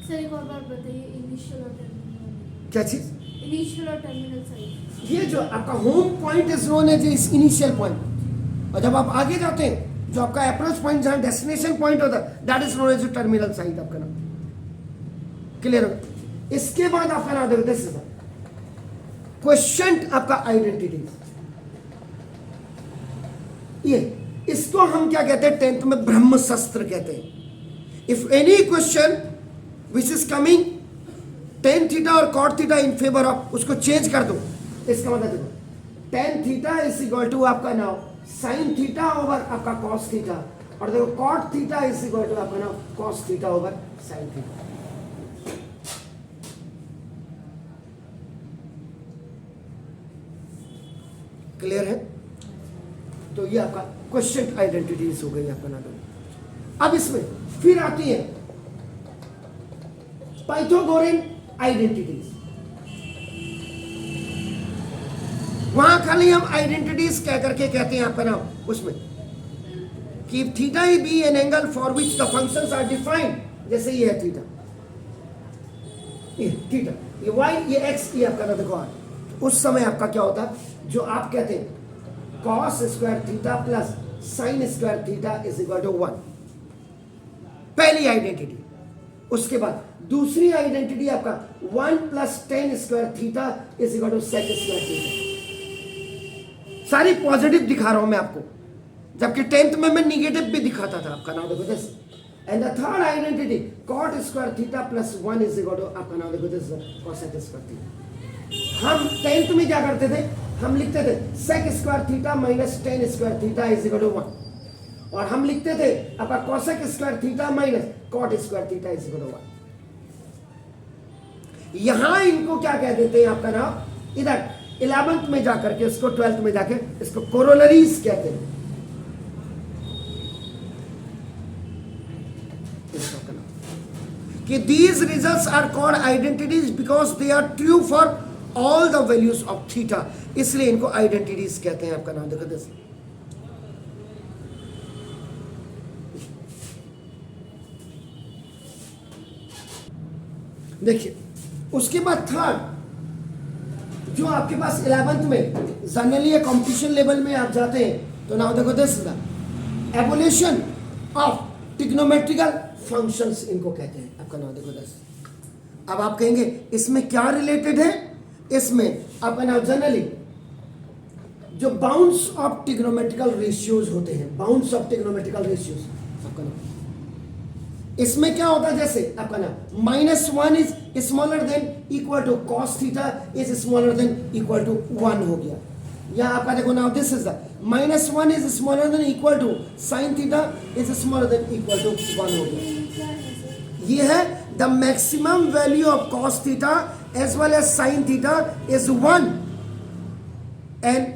सर एक और बात बताइए, इनिशियल और टर्मिनल। क्या चीज? इनिशियल और टर्मिनल साइड। ये जो आपका home point is known as इस इनिशियल पॉइंट, और जब आप आगे जाते हैं जो आपका अप्रोच पॉइंट जहां डेस्टिनेशन पॉइंट होता है that is known as terminal side. आपका नाम क्लियर हो? इसके बाद आपका नाम देखो दिस इज क्वेश्चन आपका आइडेंटिटी। ये इसको हम क्या कहते हैं 10th में ब्रह्म शस्त्र कहते हैं। If any question which is coming tan theta or cot theta in favour of, उसको चेंज कर दो। इसका मतलब देखो tan theta is equal to आपका नाम साइन थीटा ओवर आपका कॉस थीटा, और देखो cot theta is equal to आपका नाम cos theta over sine theta. Clear है? तो ये आपका क्वेश्चन आइडेंटिटीज हो गई आपका नाम। अब इसमें फिर आती है पाइथागोरियन आइडेंटिटीज। वहां खाली हम आइडेंटिटीज कह करके कहते हैं आपका नाम उसमें कि theta be an angle for which the functions are defined, जैसे ये है थीटा, ये थीटा, ये वाई, ये एक्स, ये आपका ना देखो आर। उस समय आपका क्या होता है जो आप कहते हैं cos square theta plus sine square theta is equal to 1, पहली आइडेंटिटी। उसके बाद दूसरी आइडेंटिटी आपका 1 plus tan square theta is equal to sec square theta. सारी पॉजिटिव दिखा रहा हूं मैं आपको, जबकि 10th में मैं निगेटिव भी दिखाता था। आपका नाम देखो this, and the third identity cot square theta plus 1 is equal to आपका नाम देखो दिस cosec स्क्वायर थीटा। हम 10th में क्या करते थे, हम लिखते थे sec square theta minus tan square theta is equal to 1, और हम लिखते थे आपका cosec square theta minus cot square theta is equal to 1। यहां इनको क्या कह देते हैं आपका नाम, इधर 11th में जाकर के इसको 12th में जाके इसको कोरोलरीज कहते हैं। कि these results are called identities because they are true for all the values of theta, इसलिए इनको आइडेंटिटीज कहते हैं। आपका नाम देखो दिस, देखिए उसके बाद थर्ड जो आपके पास 11th में जनरली या कॉम्पिटिशन लेवल में आप जाते हैं तो नाउ देखो this the evolution of trigonometrical functions इनको कहते हैं। आपका नाम देखो दिस। अब आप कहेंगे इसमें क्या रिलेटेड है, इसमें आपका नाम जनरली जो बाउंड्स ऑफ ट्रिग्नोमेट्रिकल रेशियोज होते हैं, बाउंड्स ऑफ ट्रिग्नोमेट्रिकल रेशियोज आपका नाम, इसमें क्या होता है जैसे आपका नाम -1 is smaller than equal to cos theta is smaller than equal to 1 हो गया। या आपका देखो now this is the -1 is smaller than equal to sine theta is smaller than equal to 1 हो गया। क्या है सर? ये है the maximum value of cos theta as well as sine theta is 1 and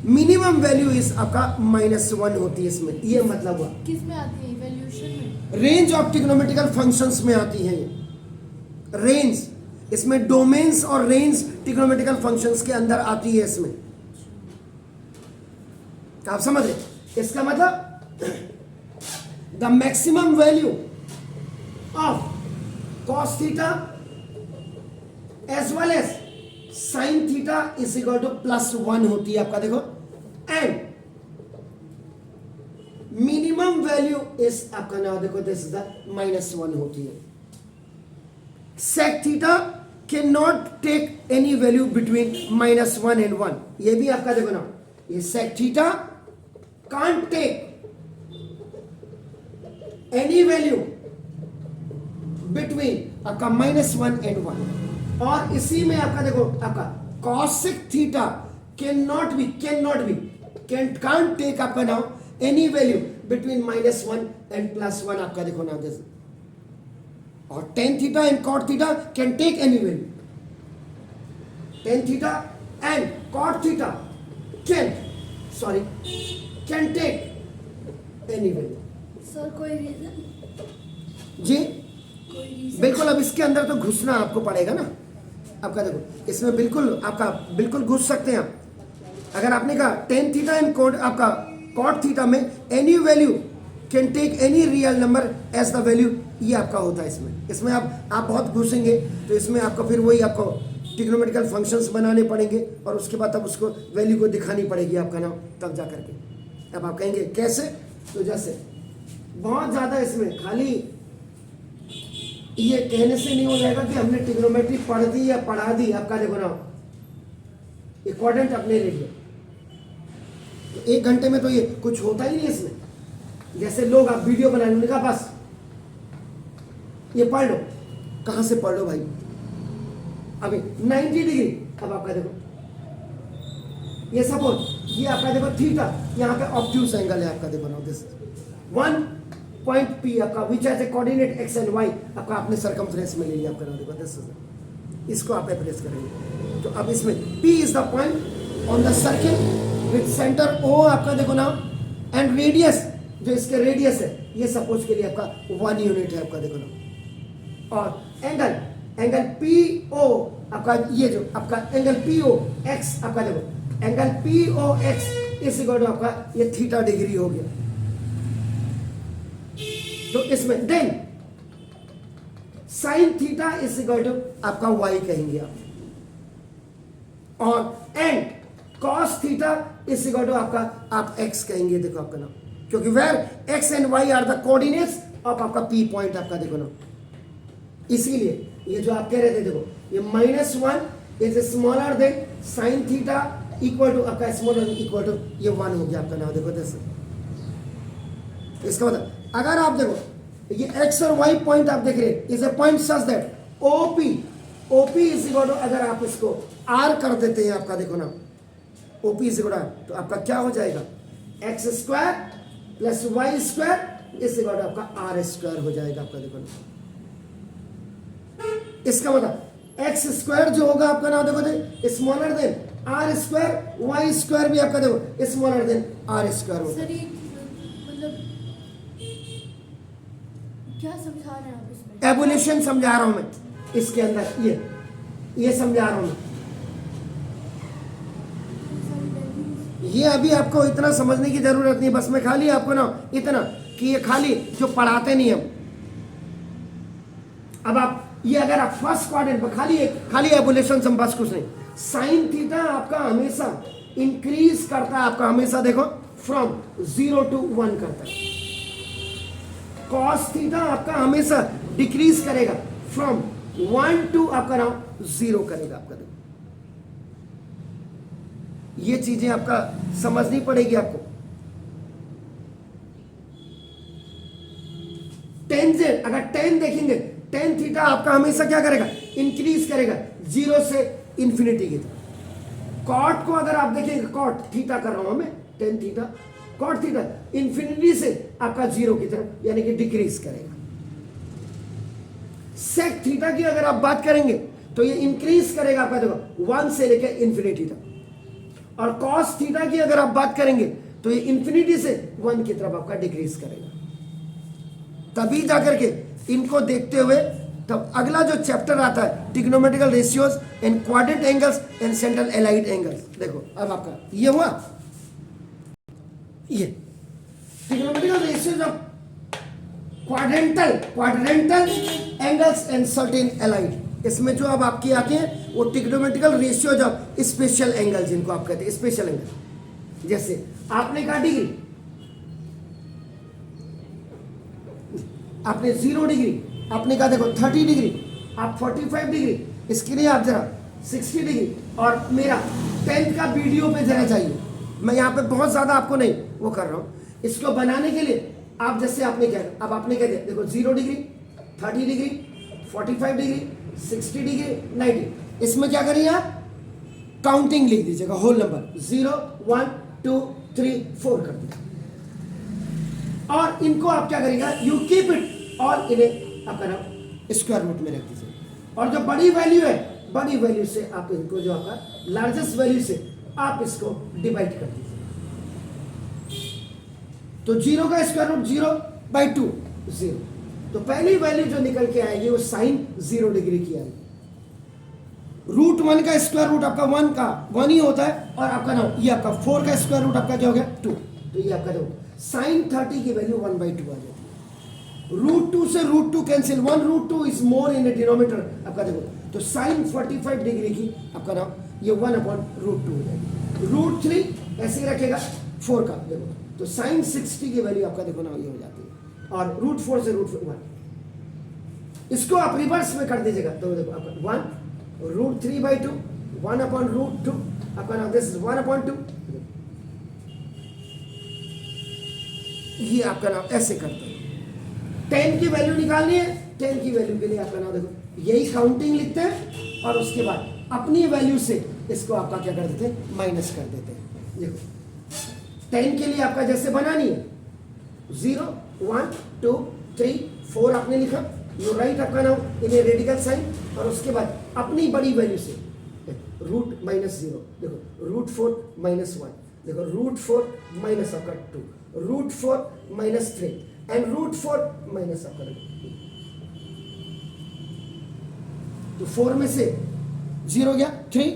minimum value is आपका -1 होती है इसमें। ये मतलब हुआ किस में आती है इवोल्यूशन में? रेंज ऑफ ट्रिग्नोमेट्रिकल फंक्शंस में आती है ये रेंज, इसमें डोमेन्स और रेंज ट्रिग्नोमेट्रिकल फंक्शंस के अंदर आती है इसमें। आप समझ रहे इसका मतलब the maximum value of cos theta as well as sine theta is equal to +1 होती है आपका देखो, एंड मिनिमम वैल्यू इज आपका नाम देखो दिस इज द -1 होती है। sec theta can not take any value between -1 and 1। ये भी आपका देखो ना, ये sec theta can't take any value between आपका -1 एंड 1। और इसी में आपका देखो आपका cosec theta can not be can't take आपका now any value between -1 and +1 आपका देखो ना दिस। और tan theta and cot theta can take any value. tan theta and cot theta can take any value. Sir कोई reason? जी कोई reason? बिल्कुल। अब इसके अंदर तो घुसना आपको पड़ेगा ना। आपका देखो इसमें बिल्कुल घुस सकते हैं आप। अगर आपने कहा tan थीटा एंड cot आपका cot थीटा में any value can take any real number as the value, ये आपका होता है इसमें आप बहुत घुसेंगे तो इसमें आपको फिर वही आपको ट्रिग्नोमेट्रिकल फंक्शंस बनाने पड़ेंगे और उसके बाद तब उसको वैल्यू को दिखानी पड़ेगी आपका नाम, तब जा करके। अब आप कहेंगे कैसे, तो जैसे बहुत ज़्यादा इसमें खाली ये कहने से नहीं हो जाएगा कि हमने ट्रिग्नोमेट्री पढ़ दी या पढ़ा दी। आपका देखो ना इम्पोर्टेंट अपने लिए तो 1 घंटे में तो ये कुछ होता ही नहीं इसमें। जैसे लोग आप वीडियो बनाने, उन्होंने कहा बस ये पढ़ लो। कहाँ से पढ़ लो भाई? अभी 90 डिग्री। अब आपका देखो ये सपोज ये आपका देखो थीटा, यहाँ पे ऑब्ट्यूज एंगल है आपका देखो ना दिस 1 पॉइंट P आपका which has a coordinate x and y आपका आपने सर्कमफ्रेंस में ले लिया आपका नाम देखो दिस। इसको आप अप्रेस करेंगे तो अब इसमें P is the point on the circle with centre O आपका देखो ना, एंड रेडियस जो इसके रेडियस है ये सपोज के लिए आपका 1 यूनिट है आपका देखो ना। और एंगल PO आपका ये जो आपका एंगल POX आपका देखो angle POX is equal to आपका ये थीटा डिग्री हो गया। तो इसमें then sine theta is equal to आपका y कहेंगे आप, और and cos theta is equal to आपका आप x कहेंगे देखो आपका नाम, क्योंकि where x and y are the coordinates of आपका P पॉइंट आपका देखो ना। इसीलिए ये जो आप कह रहे थे देखो ये -1 is smaller than sine theta equal to आपका स्मॉलर इक्वल टू ये 1 हो गया आपका नाम देखो जैसे। इसका मतलब अगर आप देखो ये x और y पॉइंट आप देख रहे हैं is a point such that OP is equal to, अगर आप इसको r कर देते हैं आपका देखो ना OP इज इक्वल टू तो आपका क्या हो जाएगा x square plus y square is equal to आपका r स्क्वायर हो जाएगा आपका देखो ना। इसका मतलब x स्क्वायर जो होगा आपका नाम देखो smaller than r square, y square भी आपका देखो स्मॉलर देन r स्क्वायर होगा। सर ये मतलब क्या समझा रहे हैं आप इसमें? एवोल्यूशन समझा रहा हूं मैं इसके अंदर, ये समझा रहा हूं मैं। ये अभी आपको इतना समझने की जरूरत नहीं, बस मैं खाली आपको ना इतना कि ये खाली जो पढ़ाते नहीं हम। अब आप ये अगर आप फर्स्ट क्वाड्रेंट में खाली एबुलेशन से बस कुछ नहीं, साइन थीटा आपका हमेशा इंक्रीज करता है, आपका हमेशा देखो फ्रॉम 0 to 1 करता है। कॉस थीटा आपका हमेशा डिक्रीज करेगा फ्रॉम 1 to आपका नाम 0 करेगा आपका। देखो ये चीजें आपका समझनी पड़ेगी आपको। टेन से अगर टेन देखेंगे, टेन थीटा आपका हमेशा क्या करेगा, इंक्रीज करेगा 0 से इंफिनिटी की तरफ। कॉट को अगर आप देखेंगे, कॉट थीटा कर रहा हूं मैं, tan theta cot theta infinity से आपका 0 की तरफ यानी कि डिक्रीज करेगा। सेक थीटा की अगर आप बात करेंगे तो ये इंक्रीज करेगा आपका देखो 1 से लेकर इंफिनिटी तक। और कॉस थीटा की अगर आप बात करेंगे तो ये इंफिनिटी से 1 की तरफ आपका डिक्रीज करेगा। तभी जाकर के इनको देखते हुए तब अगला जो चैप्टर आता है trigonometrical ratios and quadrant angles and central allied angles. देखो अब आपका ये हुआ, ये trigonometrical ratios of quadrantal angles and certain allied. इसमें जो अब आपकी आती हैं वो trigonometrical ratios of special angles, जिनको आप कहते हैं स्पेशल एंगल। जैसे आपने कहा डिग्री, आपने 0 डिग्री, आपने कहा देखो 30 डिग्री, आप 45 डिग्री, इसके लिए आप जरा 60 डिग्री, और मेरा 10th का वीडियो पे जरा चाहिए। मैं यहाँ पे बहुत ज़्यादा आपको नहीं वो कर रहा हूँ। इसको बनाने के लिए आप जैसे आपने क्या, अब आपने क्या दिया देखो 0 डिग्री, 30 डिग्री, 45 डिग्री, 60 डिग्री, 90। इसमें क्या करिए आप काउंटिंग लिख दीजिएगा, होल नंबर 0 1 2 3 4 कर दीजिए। और इनको आप क्या करेंगे, यू कीप इट और इन्हें आपका नाम स्क्वायर रूट में रख दीजिए। और जो बड़ी वैल्यू है, बड़ी वैल्यू से आप इनको जो आपका लार्जेस्ट वैल्यू से आप इसको डिवाइड कर दीजिए। तो 0 का स्क्वायर रूट 0/2 0। तो पहली वैल्यू जो निकल के आएगी वो साइन 0 डिग्री की आएगी। रूट 1 का स्क्वायर रूट आपका 1 का 1 ही होता है, और आपका नाम ये आपका 4 का स्क्वायर रूट आपका क्या हो गया 2। तो ये आपका देखो साइन 30 की वैल्यू 1/2 आ जाती है। रूट 2 से root 2 cancel, 1 root 2 is more in a denominator आपका देखो। तो साइन 45 डिग्री की आपका नाम ये 1/√2 हो जाएगी। रूट 3 ऐसे ही रखेगा 4 का देखो, तो साइन 60 की वैल्यू आपका देखो ना ये हो जाती है। और रूट 4 से रूट 1 इसको आप रिवर्स में कर दीजिएगा तो देखो आपका 1√3/2 1/√2 आपका नाम दिस इज 1/2। ये आपका नाम ऐसे करते हैं। 10 की वैल्यू निकालनी है, 10 की वैल्यू के लिए आपका नाम देखो यही काउंटिंग लिखते हैं, और उसके बाद अपनी वैल्यू से इसको आपका क्या कर देते हैं, माइनस कर देते हैं। देखो 10 के लिए आपका जैसे बनानी है 0 1 2 3 4 आपने लिखा, यू राइट आपका नाम इन ए रेडिकल साइन, और उसके बाद अपनी बड़ी वैल्यू से रूट -0 देखो रूट 4 -1 देखो रूट 4 माइनस आपका 2 रूट 4 -3 एंड रूट 4 माइनस आपका 2। तो 4 में से 0 गया 3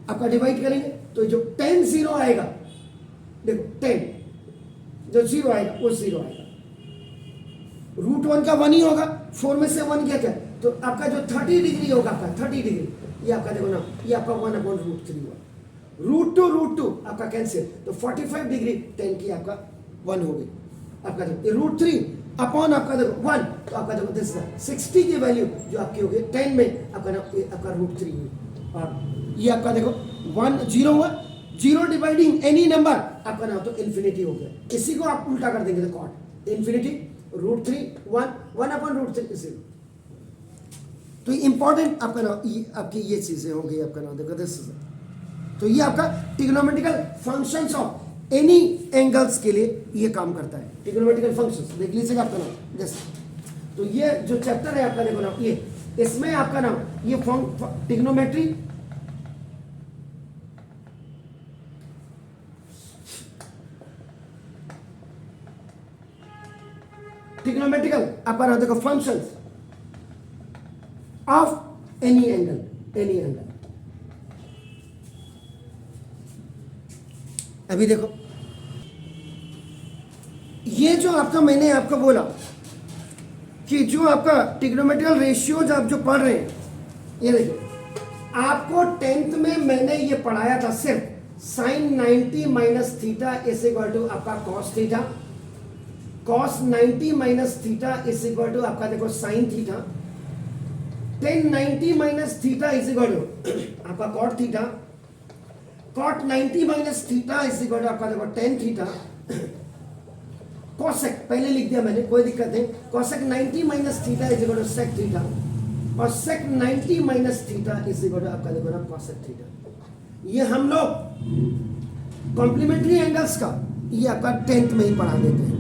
आपका डिवाइड करेंगे तो जो 10 0 आएगा देखो 10 जो 0 आएगा वो 0 आएगा। रूट 1 का 1 ही होगा, 4 में से 1 गया क्या, तो आपका जो 30 डिग्री होगा आपका 30 डिग्री ये आपका देखो ना ये आपका 1/√3 हुआ। रूट 2 आपका कैंसिल, तो 45 डिग्री 10 की आपका 1 हो गई आपका देखो। रूट 3 अपॉन आपका देखो 1, तो आपका देखो दिस 60 की वैल्यू जो आपकी हो गई 10 में आपका ना आपका रूट 3 हुई, और ये आपका देखो 1 0 हुआ। 0 डिवाइडिंग एनी नंबर आपका ना तो इन्फिनिटी हो गया। इसी को आप उल्टा कर देंगे तो कॉट इन्फिनिटी रूट 3 1 1/√3 0। तो इंपॉर्टेंट आपका ना ये आपकी ये चीजें हो गई आपका ना देखो दिस। तो ये आपका trigonometrical functions of any angles के लिए ये काम करता है। ट्रिग्नोमेट्रिकल फंक्शंस देख लीजिएगा आपका नाम जैसे। तो ये जो चैप्टर है आपका देखो ना ये इसमें आपका नाम ये ट्रिग्नोमेट्री ट्रिग्नोमेट्रिकल आपका नाम देखो फंक्शंस ऑफ एनी एंगल। अभी देखो ये जो आपका मैंने आपको बोला कि जो आपका ट्रिग्नोमेट्रिकल रेशियोज आप जो पढ़ रहे हैं, ये देखिए आपको 10th में मैंने ये पढ़ाया था सिर्फ sine 90 minus theta is equal to आपका cos theta, cos 90 minus theta is equal to आपका देखो sine theta, tan 90 minus theta is equal to आपका cot theta, cot 90 minus theta is equal to आपका देखो टेन थीटा, कॉसेक पहले लिख दिया मैंने, कोई दिक्कत नहीं, cosec 90 minus theta is equal to sec theta, और sec 90 minus theta is equal to आपका देखो ना कॉसेक थीटा। ये हम लोग कॉम्प्लीमेंट्री एंगल्स का ये आपका 10th में ही पढ़ा देते हैं,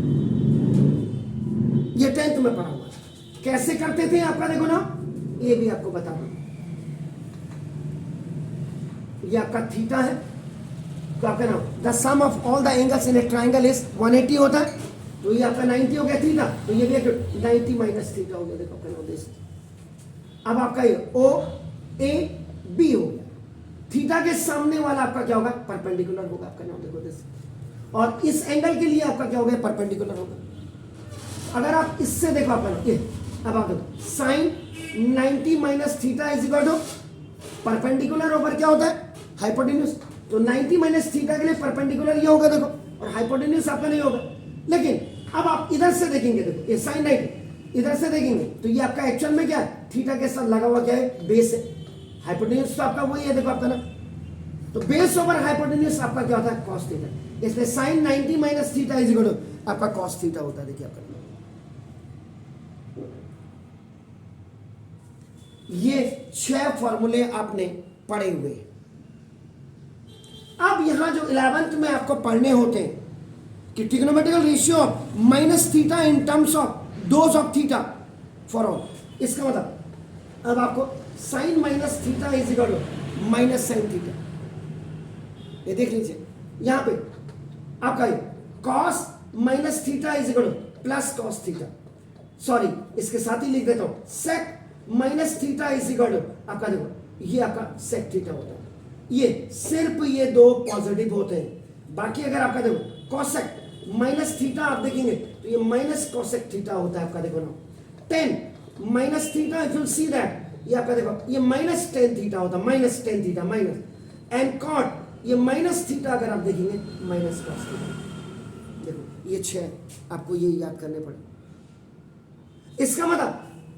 ये 10th में पढ़ा हुआ है। कैसे करते थे आपका देखो ना, ये भी आपको बता दूं, ये आपका थीटा है, तो आपका नाम the sum of all the angles in a triangle is 180 होता है, तो ये आपका 90 हो गया थीटा, तो ये भी 90 माइनस थीटा हो गया, देखो आपका नाम दिस। अब आपका ये ओ ए बी हो गया, थीटा के सामने वाला आपका क्या होगा, परपेंडिकुलर होगा, आपका नाम देखो दिस, और इस एंगल के लिए आपका क्या होगा, परपेंडिकुलर होगा। अगर आप इससे देखो आपका ये, अब आप देखो sine 90 minus theta is equal to perpendicular ऊपर क्या होता है, हाइपोटेन्यूज, तो 90 माइनस थीटा के लिए परपेंडिकुलर ये होगा देखो, और हाइपोटेन्यूज आपका नहीं होगा। लेकिन अब आप इधर से देखेंगे, देखो ये साइन 90 इधर से देखेंगे तो ये आपका एक्चुअल में क्या है, थीटा के साथ लगा हुआ क्या है, बेस है, हाइपोटेन्यूज तो आपका वही है देखो आपका ना, तो बेस ओवर हाइपोटेन्यूज आपका क्या होता है, कॉस थीटा, इसलिए sine 90 minus theta is equal to आपका कॉस थीटा होता है। देखिए आपका ये 6 फॉर्मूले आपने पढ़े हुए। अब यहां जो 11th में आपको पढ़ने होते हैं कि trigonometrical ratio of minus theta in terms of those of theta for all, इसका मतलब अब आपको sine minus theta is equal to minus sine theta, ये देख लीजिए यहां पे आपका cos minus theta is equal to plus cos theta, sorry इसके साथ ही लिख देता हूं, sec minus theta is equal to आपका देखो ये आपका सेक थीटा होता है, ये सिर्फ ये दो पॉजिटिव होते हैं, बाकी अगर आपका देखो कॉसेक माइनस थीटा आप देखेंगे तो ये माइनस कॉसेक थीटा होता है आपका देखो ना, 10 minus theta if you see that ये आपका देखो ये माइनस 10 थीटा होता है, minus 10 theta minus, and cot ये माइनस थीटा अगर आप देखेंगे माइनस कॉस थीटा, देखो ये 6 आपको ये याद करने पड़े। इसका मतलब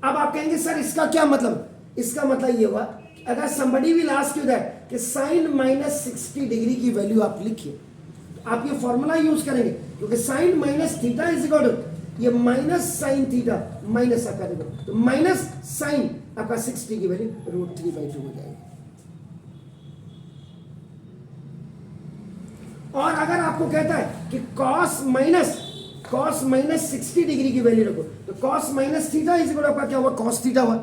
अब आप कहेंगे सर इसका क्या मतलब, इसका मतलब ये हुआ अगर somebody will ask you that कि साइन माइनस 60 डिग्री की वैल्यू आप लिखिए, आप ये फॉर्मूला यूज करेंगे क्योंकि sine minus theta is equal to ये माइनस साइन थीटा माइनस आपका देखो, तो माइनस साइन आपका 60 की वैल्यू √3/2 हो जाएगी। और अगर आपको कहता है कि कॉस माइनस 60 डिग्री की वैल्यू रखो, तो cos minus theta is equal to आपका क्या हुआ, कॉस थीटा हुआ,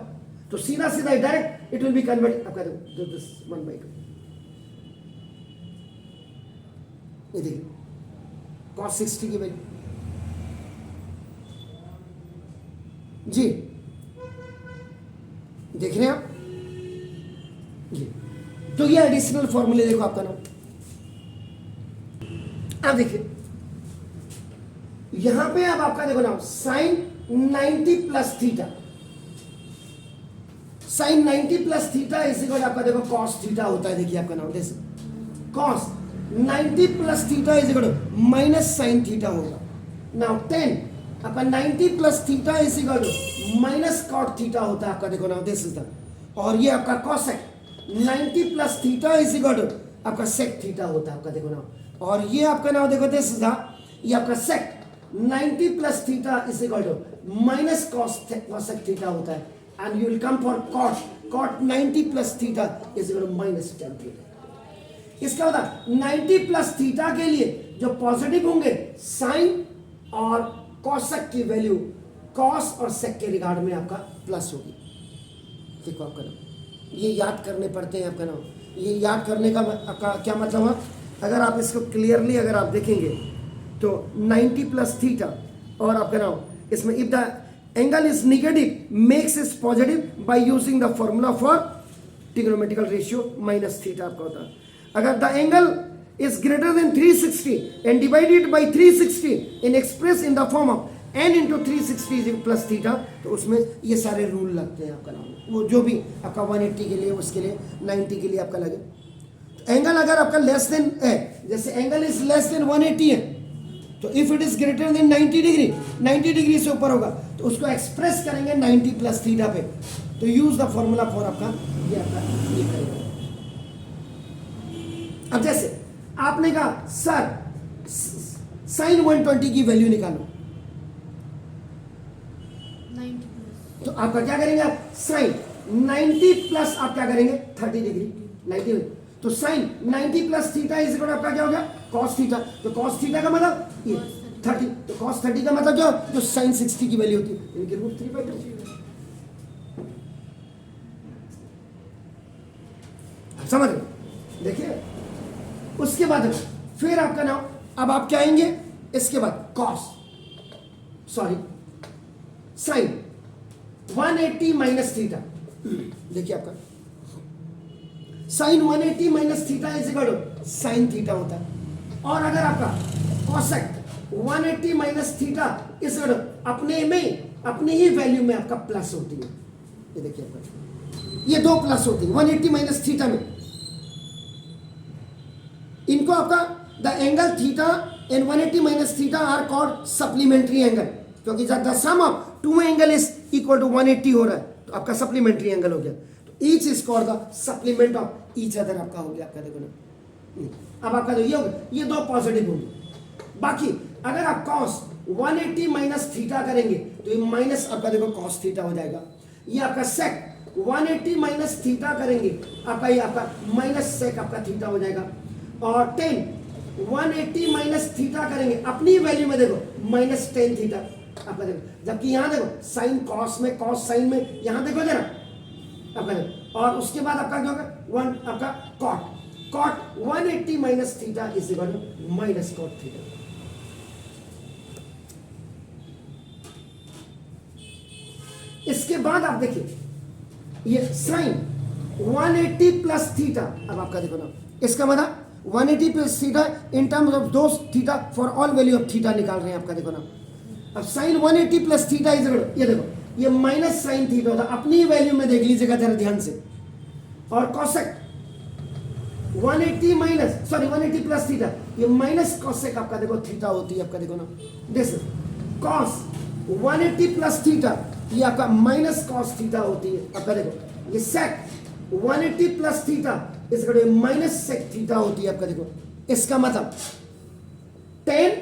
तो सीधा सीधा direct it will be convert आपका देखो दिस 1/2, ये देखिए cos 60 की वैल्यू जी देख रहे हैं आप जी, तो ये एडिशनल फॉर्मूले देखो आपका नाम, अब देखिए यहां पे अब आपका देखो नाम sine 90 plus theta, sine 90 plus theta is equal आपका देखो कॉस थीटा होता है, देखिए आपका नाम जैसे cos 90 plus theta is equal to minus sine theta होगा। नाउ 10 आपका 90 plus theta is equal to minus cot theta होता है आपका देखो नाउ दिस इज द, और ये आपका cosec 90 plus theta is equal to आपका सेक थीटा होता है आपका देखो नाउ, और ये आपका नाउ देखो दिस इज द, ये आपका sec 90 plus theta is equal to minus cosec theta होता है, and you will come for cot 90 plus theta is equal to minus tan theta। इसका मतलब 90 प्लस थीटा के लिए जो पॉजिटिव होंगे साइन और कॉसेक की वैल्यू कॉस और सेक के रिगार्ड में आपका प्लस होगी। देखो आपका नाम ये याद करने पड़ते हैं आपका नाम, ये याद करने का आपका क्या मतलब है, अगर आप इसको क्लियरली अगर आप देखेंगे तो 90 प्लस थीटा और आपका नाम इसमें if the angle is negative makes it positive by using the formula for trigonometrical ratio minus theta आपका होता है। अगर the angle is greater than 360 and divided by 360 and expressed in the form of n into 360 plus theta, तो उसमें ये सारे rule लगते हैं आपका नाम, वो जो भी आपका 180 के लिए, उसके लिए 90 के लिए आपका लगे। तो एंगल अगर आपका लेस देन है, जैसे एंगल इज लेस देन 180 है, तो if it is greater then 90 degree, 90 degree से ऊपर होगा तो उसको एक्सप्रेस करेंगे 90 प्लस थीटा पे। तो यूज द फॉर्मूला फॉर आपका ये आपका ये करेंगे। अब जैसे आपने कहा सर साइन 120 की वैल्यू निकालो, 90 प्लस तो आपका क्या करेंगे आप साइन 90 प्लस आप क्या करेंगे 30 डिग्री 90 में, तो sine 90 plus theta is equal आपका क्या हो गया कॉस थीटा। तो कॉस थीटा का मतलब ये 30, तो कॉस 30 का मतलब क्या, जो साइन 60 की वैल्यू होती है इनके रूट 3/2। समझ रहे, देखिए उसके बाद फिर आपका नाम, अब आप क्या आएंगे इसके बाद cos sorry sine 180 minus theta. देखिए आपका sine 180 minus theta is equal to sine theta होता है, और अगर आपका cosec 180 minus theta is equal to अपने में अपने ही वैल्यू में आपका प्लस होती है। ये देखिए आपका ये दो प्लस होती है 180 माइनस थीटा में, इनको आपका the angle theta and 180 minus theta are called supplementary angle, क्योंकि जब the sum of two angle is equal to 180 हो रहा है तो आपका सप्लीमेंट्री एंगल हो गया। तो each is called the supplement of each other आपका हो गया आपका, देखो ना। अब आपका जो ये होगा ये दो पॉजिटिव होंगे। बाकी अगर आप कॉस 180 माइनस थीटा करेंगे तो ये माइनस आपका देखो कॉस थीटा हो जाएगा। ये आपका सेक 180 माइनस थीटा करेंगे आपका ये आपका माइनस सेक आपका थीटा हो जाएगा। और 10 180 माइनस थीटा करेंगे अपनी वैल्यू में देखो माइनस 10 थीटा आपका देखो, जबकि यहां देखो साइन कॉस में कॉस साइन में यहां देखो जरा आपका देखो। और उसके बाद आपका क्या होगा वन आपका cot 180 minus theta is equal to minus cot theta. इसके बाद आप देखिए ये साइन 180 प्लस थीटा, अब आपका देखो ना इसका मतलब 180 plus theta in terms of those theta for all value of theta निकाल रहे हैं आपका देखो ना। अब साइन 180 प्लस थीटा इज ये देखो ये माइनस साइन थीटा होता है, अपनी वैल्यू में देख लीजिएगा जरा ध्यान से। और cosec 180 minus sorry 180 plus theta ये माइनस कॉसेक आपका देखो थीटा होती है आपका देखो ना। दिस कॉस 180 प्लस थीटा ये आपका माइनस कॉस थीटा होती है आपका देखो। ये सेक 180 प्लस थीटा इसका माइनस सेक थीटा होती है आपका देखो। इसका मतलब 10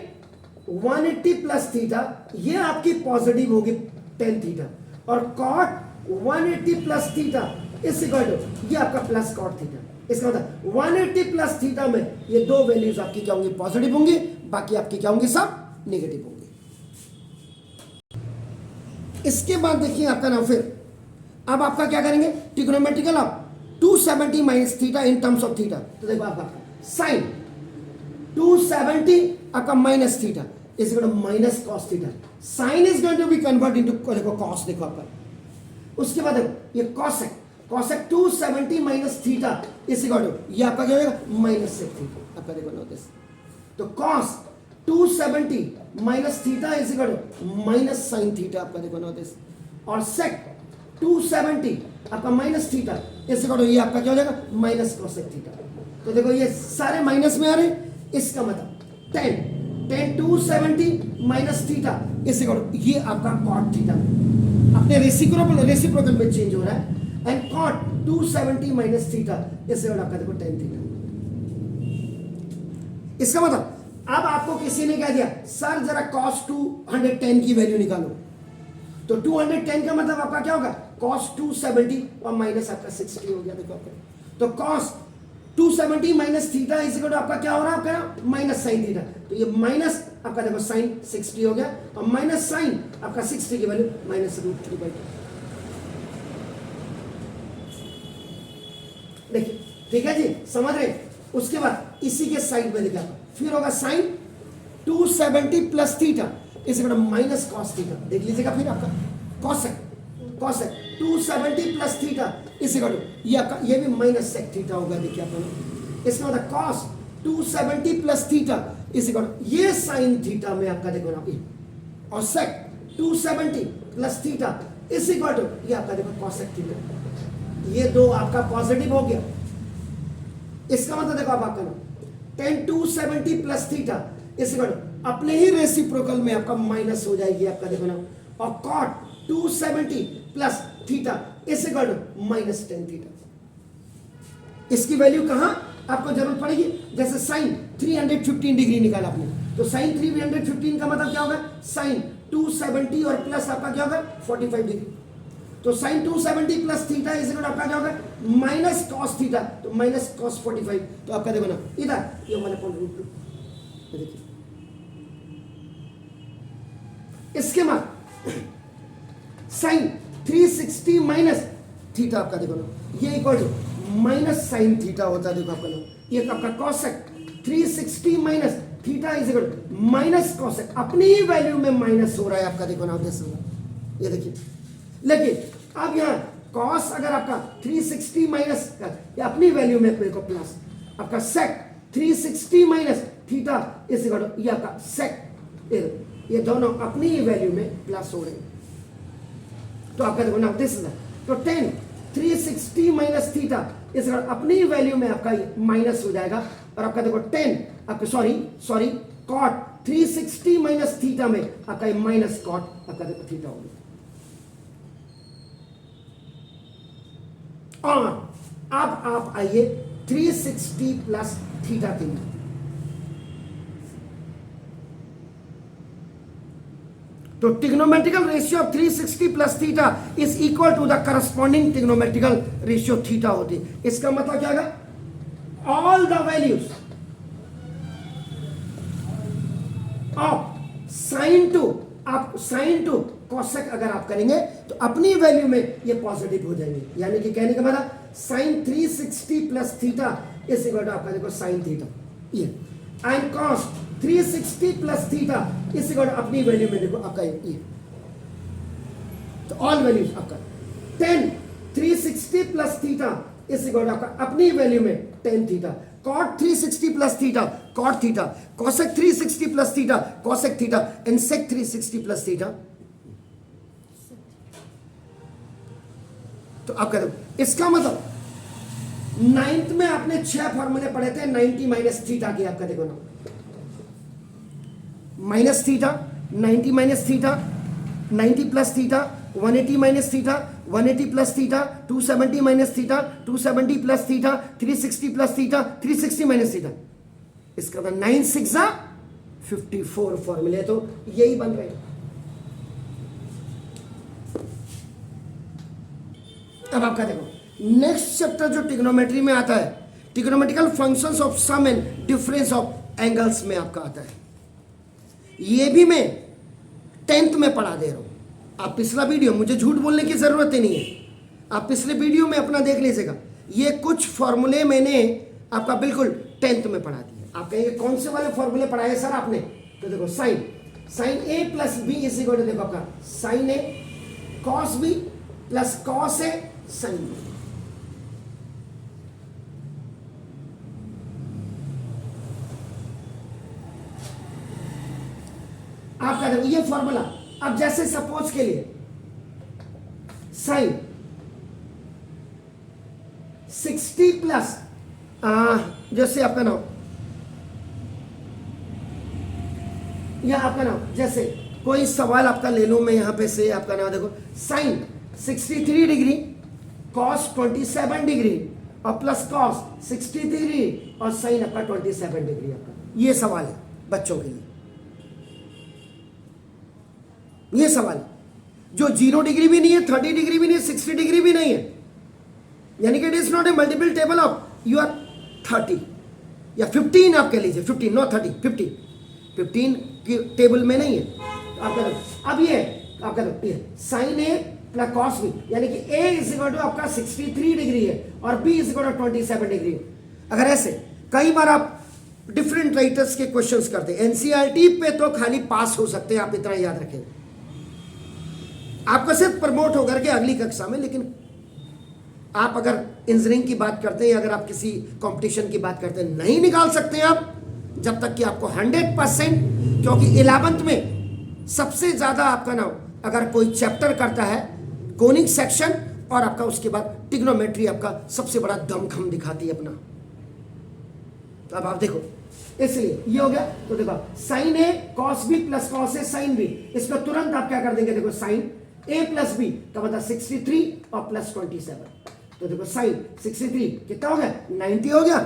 180 प्लस थीटा ये आपकी पॉजिटिव होगी 10 theta, or cot 180 plus theta इस ये आपका प्लस कॉट थीटा। इसका मतलब 180 प्लस थीटा में ये दो वैल्यूज आपकी क्या होंगी पॉजिटिव होंगी, बाकी आपकी क्या होंगी सब नेगेटिव होंगी। इसके बाद देखिए आपका नाम फिर अब आपका क्या करेंगे trigonometrical of 270 minus theta in terms of theta. तो देखो आपका साइन 270 आपका minus theta is equal to minus cos theta. Sine is going to be convert into देखो कॉस देखो आपका। उसके बाद देखो ये cosec 270 minus theta is equal to ये आपका क्या होगा माइनस सेक थीटा आपका देखो नोटिस। तो cos 270 minus theta is equal to minus sine theta आपका देखो नोटिस। और सेक 270 आपका minus theta is equal to ये आपका क्या हो जाएगा माइनस कोसेक थीटा। तो देखो ये सारे माइनस में आ रहे हैं, इसका मतलब 10 270 minus theta is equal to ये आपका कॉट थीटा अपने रेसिप्रोकल में चेंज हो रहा है। And cot 270 minus theta is equal आपका देखो 10 थीटा। इसका मतलब अब आपको किसी ने कह दिया सर जरा कॉस 210 की वैल्यू निकालो, तो 210 का मतलब आपका क्या होगा cos 270 और माइनस आपका 60 हो गया। देखो आपका तो cos 270 minus theta is equal to आपका क्या हो रहा है आपका माइनस साइन थीटा। तो ये माइनस आपका देखो साइन 60 हो गया और माइनस साइन आपका 60 की वैल्यू माइनस √3/2। देखिए ठीक है जी समझ रहे। उसके बाद इसी के साइड में देखा फिर होगा sine 270 plus theta is equal to minus cos theta. देख लीजिएगा फिर आपका cosec 270 plus theta is equal to ये आपका ये भी माइनस सेक थीटा होगा। देखिए आप इसका मतलब cos 270 plus theta is equal to ये साइन थीटा में आपका देखो ना और sec 270 plus theta is equal to ये आपका देखो कॉसेक थीटा। ये दो आपका पॉजिटिव हो गया, इसका मतलब देखो आप आपका ना tan 270 plus theta is equal to अपने ही रेसिप्रोकल में आपका माइनस हो जाएगी आपका देखो ना, और cot 270 plus theta is equal to minus tan theta. इसकी वैल्यू कहां आपको जरूरत पड़ेगी, जैसे साइन 315 डिग्री निकाला आपने, तो साइन 315 का मतलब क्या होगा, साइन 270 और प्लस आपका क्या होगा 45 डिग्री। तो sine 270 plus theta is equal आपका क्या होगा माइनस कॉस थीटा, तो माइनस कॉस 45। तो आपका देखो ना इधर ये 1/√2 देखिए। इसके बाद साइन 360 माइनस थीटा आपका देखो ना ये equal to minus sine theta होता है। देखो आपका ना ये आपका cosec 360 minus theta is equal minus cosec, अपनी ही वैल्यू में माइनस हो रहा है आपका देखो ना जैसे ये देखिए। लेकिन अब यहाँ कॉस अगर आपका 360 माइनस ये अपनी वैल्यू में देखो प्लस, आपका सेक 360 माइनस थीटा इज इक्वल ये आपका सेक, ये दोनों अपनी ही वैल्यू में प्लस हो रहे हैं। तो आपका देखो ना दिस इज तो 10 360 माइनस थीटा इस अपनी वैल्यू में आपका माइनस हो जाएगा, और आपका देखो 10 आपका सॉरी कॉट 360 माइनस थीटा में आपका माइनस कॉट आपका देखो थीटा होगा। और अब आप आइए 360 प्लस थीटा के लिए, तो trigonometrical ratio of 360 plus theta is equal to the corresponding trigonometrical ratio theta होती है। इसका मतलब क्या होगा, all the values of sine two, आप साइन टू कॉसेक अगर आप करेंगे तो अपनी वैल्यू में ये पॉजिटिव हो जाएंगे, यानी कि कहने का मतलब sine 360 plus theta is equal to आपका देखो साइन थीटा ये, and cos 360 plus theta is equal अपनी वैल्यू में देखो आपका ये, तो ऑल वैल्यूज आपका 10 360 प्लस थीटा इस इक्वल आपका अपनी वैल्यू में tan theta, cot 360 plus theta cot theta, cosec 360 plus theta cosec theta, and sec 360 plus theta. तो आप कह दो इसका मतलब 9th में आपने 6 फॉर्मूले पढ़े थे 90 माइनस थीटा के, आपका देखो ना minus theta 90 minus theta 90 plus theta 180 minus theta 180 plus theta 270 minus theta 270 plus theta 360 plus theta 360 minus theta. इसका मतलब 9 6 54 फॉर्मूले तो यही बन रहे हैं। अब आपका देखो नेक्स्ट चैप्टर जो ट्रिग्नोमेट्री में आता है, trigonometrical functions of sum and difference of angles में आपका आता है। ये भी मैं 10th में पढ़ा दे रहा हूं। आप पिछला वीडियो, मुझे झूठ बोलने की जरूरत ही नहीं है, आप पिछले वीडियो में अपना देख लीजिएगा। ये कुछ फॉर्मूले मैंने आपका बिल्कुल 10th में पढ़ा दिए। आप कहेंगे कौन से वाले फॉर्मूले पढ़ाए सर आपने, तो देखो sine A plus B is equal to देखो आपका sine A cos B plus cos A sine B. आपका देखो ये फॉर्मूला, अब जैसे सपोज के लिए साइन 60 प्लस जैसे आपका नाम या आपका नाम जैसे कोई सवाल आपका ले लूं मैं यहां पे से, आपका नाम देखो साइन 63 डिग्री कॉस 27 डिग्री और प्लस कॉस 60 डिग्री और साइन आपका 27 डिग्री। आपका ये सवाल है बच्चों के लिए, ये सवाल जो 0 डिग्री भी नहीं है 30 डिग्री भी नहीं है 60 डिग्री भी नहीं है, यानी कि it is not a multiple table of your 30 या 15 आप कह लीजिए, 15 नॉट 30 15 की टेबल में नहीं है। तो आपका अब ये आपका ये sign A plus cos B, यानी कि ए इज इक्वल टू आपका 63 डिग्री है और B is equal to 27 degree है। अगर ऐसे कई बार आप डिफरेंट राइटर्स के क्वेश्चंस करते हैं, एनसीईआरटी पे तो खाली पास हो सकते हैं, आप इतना याद रखें, आपका सिर्फ प्रमोट होकर के अगली कक्षा में। लेकिन आप अगर इंजीनियरिंग की बात करते हैं, अगर आप किसी कंपटीशन की बात करते हैं, नहीं निकाल सकते आप जब तक कि आपको 100%, क्योंकि 11th में सबसे ज़्यादा आपका ना अगर कोई चैप्टर करता है कोनिक सेक्शन और आपका उसके बाद ट्रिग्नोमेट्री आपका सबसे बड़ा दमखम दिखाती है अपना। तो अब आप देखो, इसलिए ये हो गया। तो देखो sine A cos B plus cos A sine B, इसको तुरंत आप क्या कर देंगे, देखो साइन ए प्लस बी का मतलब 63 और प्लस 27। तो देखो साइन 63 कितना हो गया, 90 हो गया,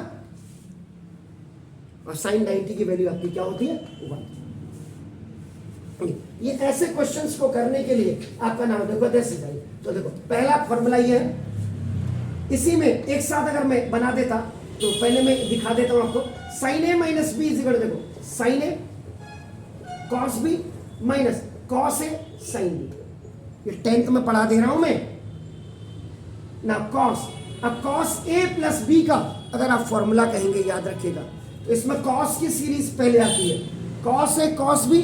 और साइन 90 की वैल्यू आपकी क्या होती है, 1। ये ऐसे क्वेश्चंस को करने के लिए आपका नाम देखो जैसे भाई। तो देखो पहला फॉर्मूला ये है, इसी में एक साथ अगर मैं बना देता तो पहले मैं दिखा देता हूं आपको। Sine A minus B is equal to, देखो sine A cos B minus cos A sine B. ये 10th में पढ़ा दे रहा हूं मैं ना कॉस। अब कॉस ए प्लस बी का अगर आप फॉर्मूला कहेंगे याद रखिएगा, तो इसमें कॉस की सीरीज पहले आती है, cos A cos B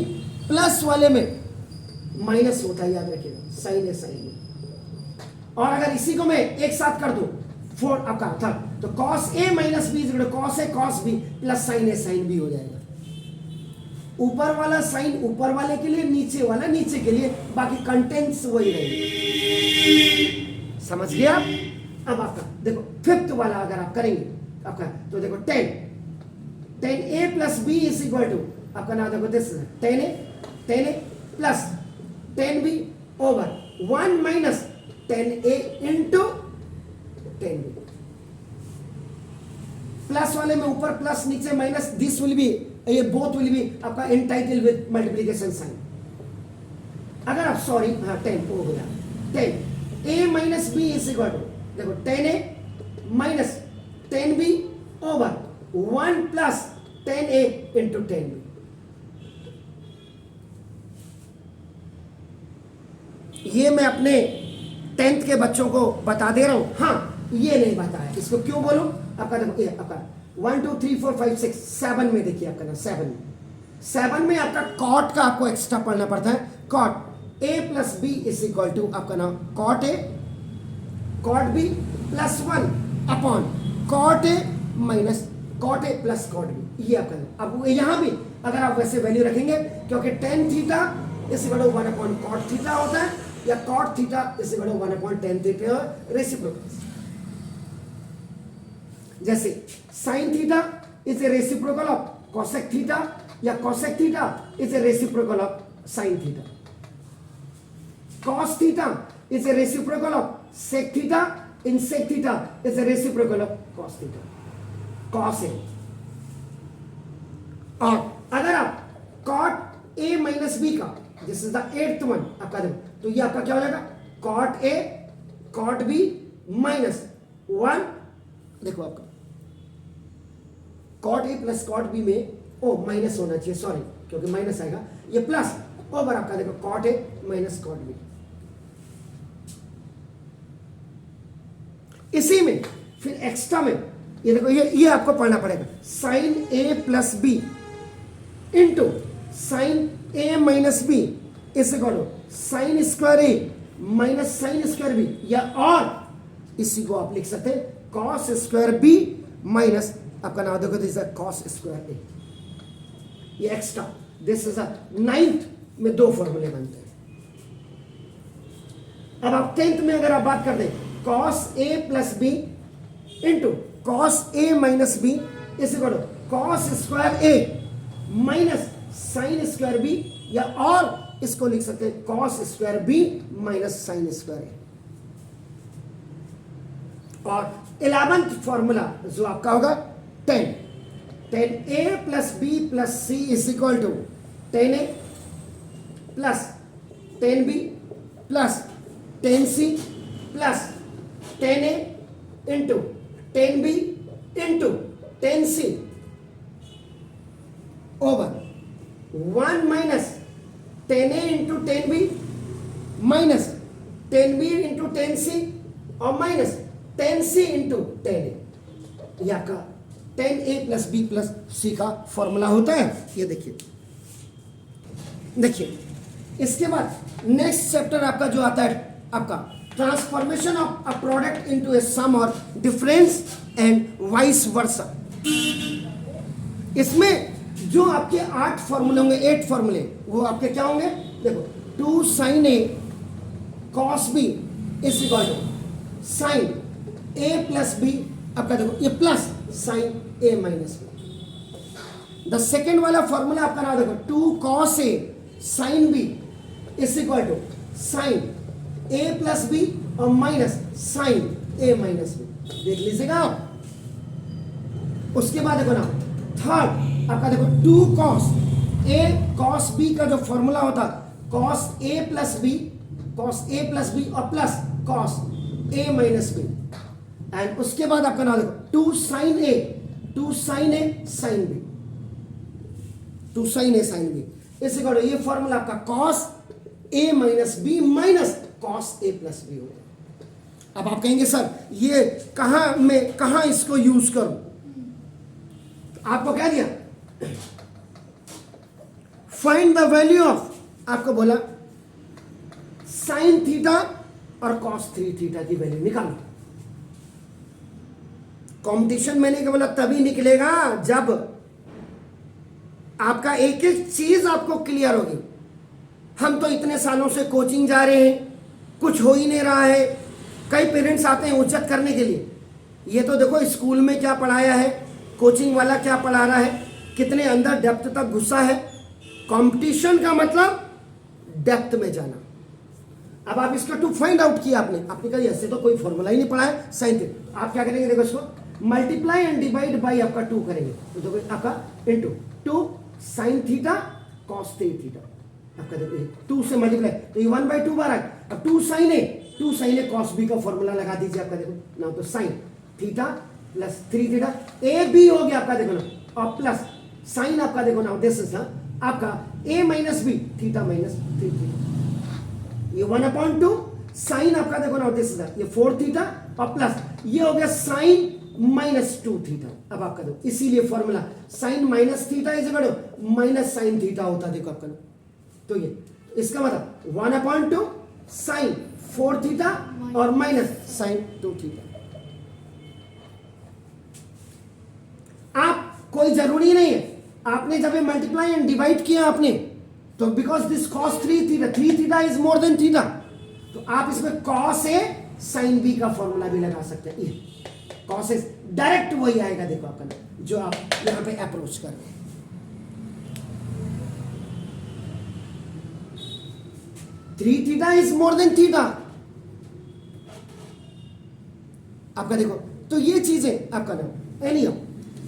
plus वाले में माइनस होता है, याद रखिएगा साइन ए साइन बी। और अगर इसी को मैं एक साथ कर दूं 4 आपका था, तो cos A minus B cos A cos B plus sign A sine B हो जाएगा। ऊपर वाला साइन ऊपर वाले के लिए, नीचे वाला नीचे के लिए, बाकी कंटेंट्स वही रहेंगे। समझ गए आप? अब आपका देखो 5th वाला अगर आप करेंगे आपका, तो देखो 10 A plus B is equal to आपका नाम देखो this 10 A plus 10 B over 1 minus 10 A into 10 B. Plus वाले में ऊपर प्लस नीचे माइनस, दिस विल बी, ये बोथ विल बी आपका एंटाइटल विद मल्टीप्लिकेशन साइन। अगर आप सॉरी हाँ 10 हो गया, 10 A minus B is equal to देखो 10 A minus 10 B over 1 plus 10 A into 10 B. ये मैं अपने 10th के बच्चों को बता दे रहा हूं। हाँ ये नहीं बताया, इसको क्यों बोलूं? आपका देखो ये आपका 1 2 3 4 5 6 7 में देखिए आपका ना 7 में आपका कॉट का आपको एक्स्ट्रा पढ़ना पड़ता है। Cot A plus B is equal to आपका नाम cot A cot B plus 1 upon cot A minus cot A plus cot B. ये आपका, अब यहां भी अगर आप वैसे वैल्यू रखेंगे, क्योंकि tan theta is equal to 1 upon cot theta होता है, या cot theta is equal to 1 upon tan theta reciprocal. जैसे sine theta is a reciprocal of cosec theta, या cosec theta is a reciprocal of sine theta. Cos theta is a reciprocal of sec theta, in sec theta is a reciprocal of cos theta, cos A. और अगर आप cot A minus B का, this is the 8th one आपका देखो, तो ये आपका क्या हो जाएगा, cot A cot B minus 1, देखो आपका cot A plus cot B में ओ माइनस होना चाहिए, सॉरी क्योंकि माइनस आएगा, ये प्लस ओवर आपका देखो cot A minus cot B. इसी में फिर एक्स्ट्रा में ये देखो, ये आपको पढ़ना पड़ेगा, sine A plus B into sine A minus B is equal to sine square A minus sine square B, या और इसी को आप लिख सकते हैं कॉस स्क्वायर बी माइनस आपका नाम देखो दिस इज कॉस स्क्वायर ए। ये एक्स्ट्रा, दिस इज 9th में 2 फॉर्मूले बनते हैं। अब आप 10th में अगर आप बात कर दें, cos A plus B into cos A minus B is equal to cos square A minus sine square B, या और इसको लिख सकते हैं cos square B minus sine square A. और 11th फॉर्मूला जो आपका होगा 10 A plus B plus C is equal to 10 A plus 10 B plus 10 C plus 10 A into 10 B into 10 C over 1 minus 10 A into 10 B minus 10 B into 10 C और minus 10 सी into 10 ए। ये आपका 10 A plus B plus सी का formula होता है। ये देखिए इसके बाद नेक्स्ट चैप्टर आपका जो आता है आपका transformation of a product into a sum और डिफरेंस एंड वाइस वर्सा। इसमें जो आपके 8 फॉर्मूले होंगे, 8 फॉर्मूले, वो आपके क्या होंगे? देखो 2 sin A cos B is equal to sine A plus B, आपका देखो ये plus sine A minus B। The second वाला फॉर्मूला आपका नाम देखो 2 cos A sine B is equal to sine A plus B और minus sine A minus B। देख लीजिएगा आप। उसके बाद देखो ना थर्ड आपका देखो 2 cos A cos B का जो फॉर्मूला होता cos A plus B, cos A plus B और plus cos A minus B। And उसके बाद आपका नाम देखो 2 sin A, 2 sin A sin B, 2 sin A sin B इसी को ये फॉर्मूला आपका cos A minus B minus cos A plus B होगा। अब आप कहेंगे सर ये कहां इसको यूज करूं? आपको कह दिया फाइंड द वैल्यू ऑफ, आपको बोला साइन थीटा और कॉस 3 थीटा की वैल्यू निकालो। कंपटीशन मैंने क्या बोला तभी निकलेगा जब आपका एक एक चीज आपको क्लियर होगी। हम तो इतने सालों से कोचिंग जा रहे हैं, कुछ हो ही नहीं रहा है। कई पेरेंट्स आते हैं उच्चत करने के लिए, ये तो देखो स्कूल में क्या पढ़ाया है, कोचिंग वाला क्या पढ़ा रहा है, कितने अंदर डेप्थ तक घुसा है। कंपटीशन का मतलब डेप्थ में जाना। अब आप इसका टू फाइंड आउट किया आपने कहा ऐसे तो कोई फॉर्मूला ही नहीं पढ़ा है साइन थीटा। आप क्या करेंगे देखो इसको मल्टीप्लाई एंड डिवाइड बाई आपका 2 करेंगे तो देखो आपका into 2 sine theta cos 3 theta, आपका देखो 2 से मल्टीप्लाई तो ये 1/2 बार आए। अब 2 साइन ए कॉस बी का फॉर्मूला लगा दीजिए। आपका देखो ना तो sine theta plus 3 theta A B हो गया आपका देखो ना, और प्लस साइन आपका देखो ना दिस इज आपका A minus B theta minus 3 theta, ये 1/2 साइन आपका देखो ना दिस इज ये 4 थीटा और प्लस ये हो गया साइन माइनस 2 थीटा। अब आपका देखो इसीलिए formula sine minus theta is equal to minus sine theta होता देखो आपका। तो ये इसका मतलब 1/2 साइन 4 थीटा और माइनस साइन 2 थीटा। आप कोई जरूरी नहीं है, आपने जब मल्टीप्लाई एंड डिवाइड किया आपने तो because this cos 3 theta is more than theta, तो आप इसमें कॉस ए साइन बी का फॉर्मूला भी लगा सकते हैं। कॉस ए डायरेक्ट वही आएगा देखो आपका जो आप यहां पे अप्रोच कर रहे हैं। Three theta is more than theta, आपका देखो तो ये चीजें आपका ना एनी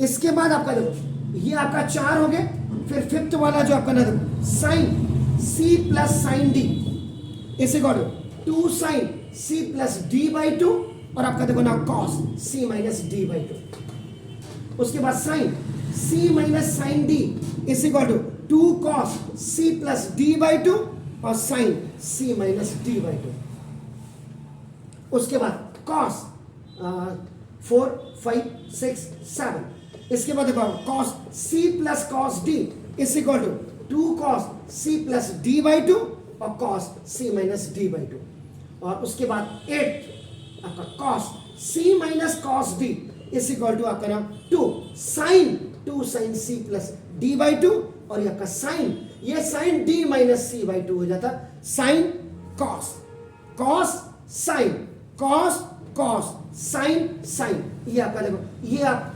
इसके बाद आपका देखो ये आपका 4 हो गए। फिर फिफ्थ वाला जो आपका ना देखो sine C plus sine D is equal to 2 sine C plus D by 2 और आपका देखो ना cos C minus D by 2। उसके बाद sine C minus sine D is equal to 2 cos C plus D by 2 और sine C minus D by 2। उसके बाद cos 4 5 6 7 इसके बाद देखो cos C plus cos D is equal to 2 cos C plus D by 2 और cos C minus D by 2। और उसके बाद 8 आपका cos C minus cos D is equal to आपका नाम 2 sine C plus D by 2 और ये आपका साइन ये sine D minus C by 2 हो जाता sine cos cos sine cos cos sine sine. ये आपका देखो ये आप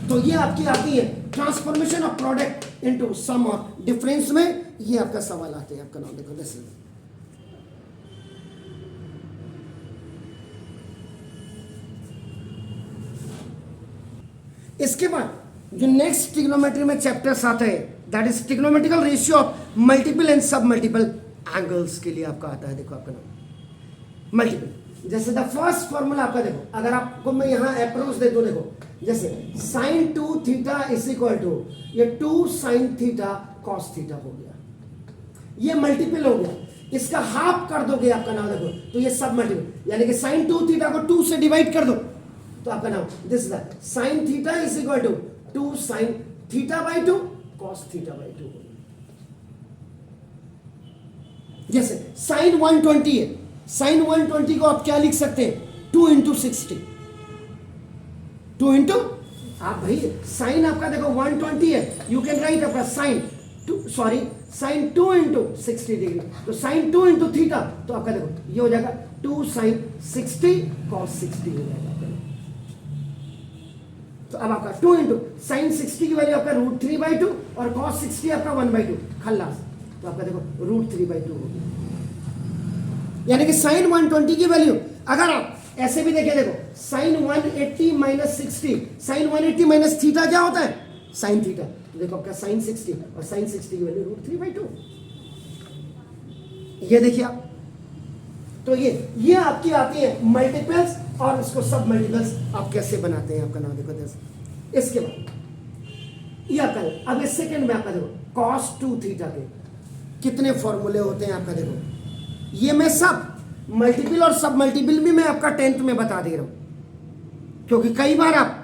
तो ये आपकी आती है transformation of product into some और डिफरेंस में, ये आपका सवाल आते हैं। आपका नाम देखो दिस इज इसके बाद जो नेक्स्ट ट्रिग्नोमेट्री में चैप्टर्स आते हैं that is trigonometrical ratio of multiple and सब मल्टीपल एंगल्स के लिए आपका आता है। देखो आपका नाम मल्टीपल, जैसे द फर्स्ट फॉर्मूला आपका देखो अगर आपको मैं यहां अप्रोच दे दूं देखो जैसे sine 2 theta is equal to ये 2 साइन थीटा कॉस थीटा हो गया, ये मल्टीपल हो गया। इसका हाफ कर दोगे आपका नाम देखो तो ये सब मल्टीपल यानी कि साइन 2 थीटा को 2 से डिवाइड कर दो तो आपका नाम this is sine theta is equal to 2 sine theta by 2 cos theta by 2। जैसे साइन 120 है, साइन 120 को आप क्या लिख सकते हैं 2 इंटू 60, 2 इंटू आप भाई साइन आपका देखो 120 है, यू कैन राइट आपका साइन साइन 2 इंटू 60 डिग्री, तो साइन 2 इंटू थीटा, तो आपका देखो ये हो जाएगा 2 साइन 60 कॉस 60 हो जाएगा। तो अब आपका 2 इंटू साइन 60 की वैल्यू आपका √3/2 और कॉस 60 आपका 1/2 खल्लास, तो आपका देखो √3/2 होगी। यानी कि साइन 120 की वैल्यू अगर आप ऐसे भी देखिए, देखो sine 180 minus 60, sine 180 minus theta क्या होता है, साइन थीटा, तो देखो आपका साइन 60 और साइन 60 की वैल्यू √3/2। ये देखिए आप, तो ये आपकी आती है मल्टीपल्स, और उसको सब मल्टीपल्स आप कैसे बनाते हैं आपका नाम देखो जैसे। इसके बाद ये आपका, अब इस सेकंड में आपका देखो cos 2 थीटा के कितने फॉर्मूले होते हैं आपका देखो, ये मैं सब मल्टीपल और सब मल्टीपल भी मैं आपका 10th में बता दे रहा हूं, क्योंकि कई बार आप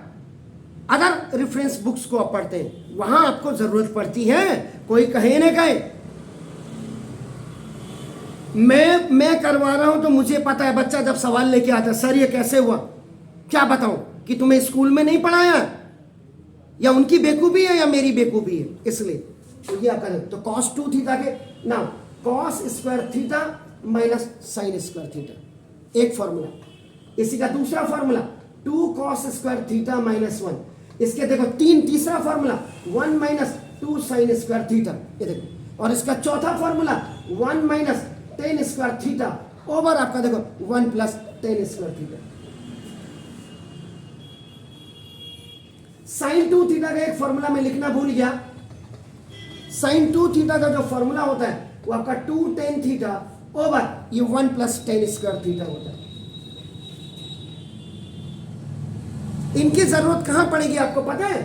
अदर रेफरेंस बुक्स को आप पढ़ते हैं, वहां आपको जरूरत पड़ती है, कोई कहे न कहे। मैं करवा रहा हूं तो मुझे पता है, बच्चा जब सवाल लेके आता है सर ये कैसे हुआ, क्या बताऊं कि तुम्हें स्कूल में नहीं पढ़ाया, या उनकी बेकूफी है या मेरी बेकूफी है, इसलिए तो ये आपका तो cos 2 थीटा के ना cos square theta minus sine square theta एक फॉर्मूला, इसी का दूसरा formula 2 cos square theta minus 1, इसके देखो तीसरा formula 1 minus 2 sine square theta, ये देखो, और इसका चौथा formula 1 minus 10 square theta over आपका देखो 1 plus 10 square theta. Sine 2 theta का एक फॉर्मूला में लिखना भूल गया, साइन 2 थीटा का जो फॉर्मूला होता है वो आपका 2 tan थीटा ओवर ये 1 प्लस 10 स्क्वायर थीटा होता है। इनकी जरूरत कहां पड़ेगी आपको पता है,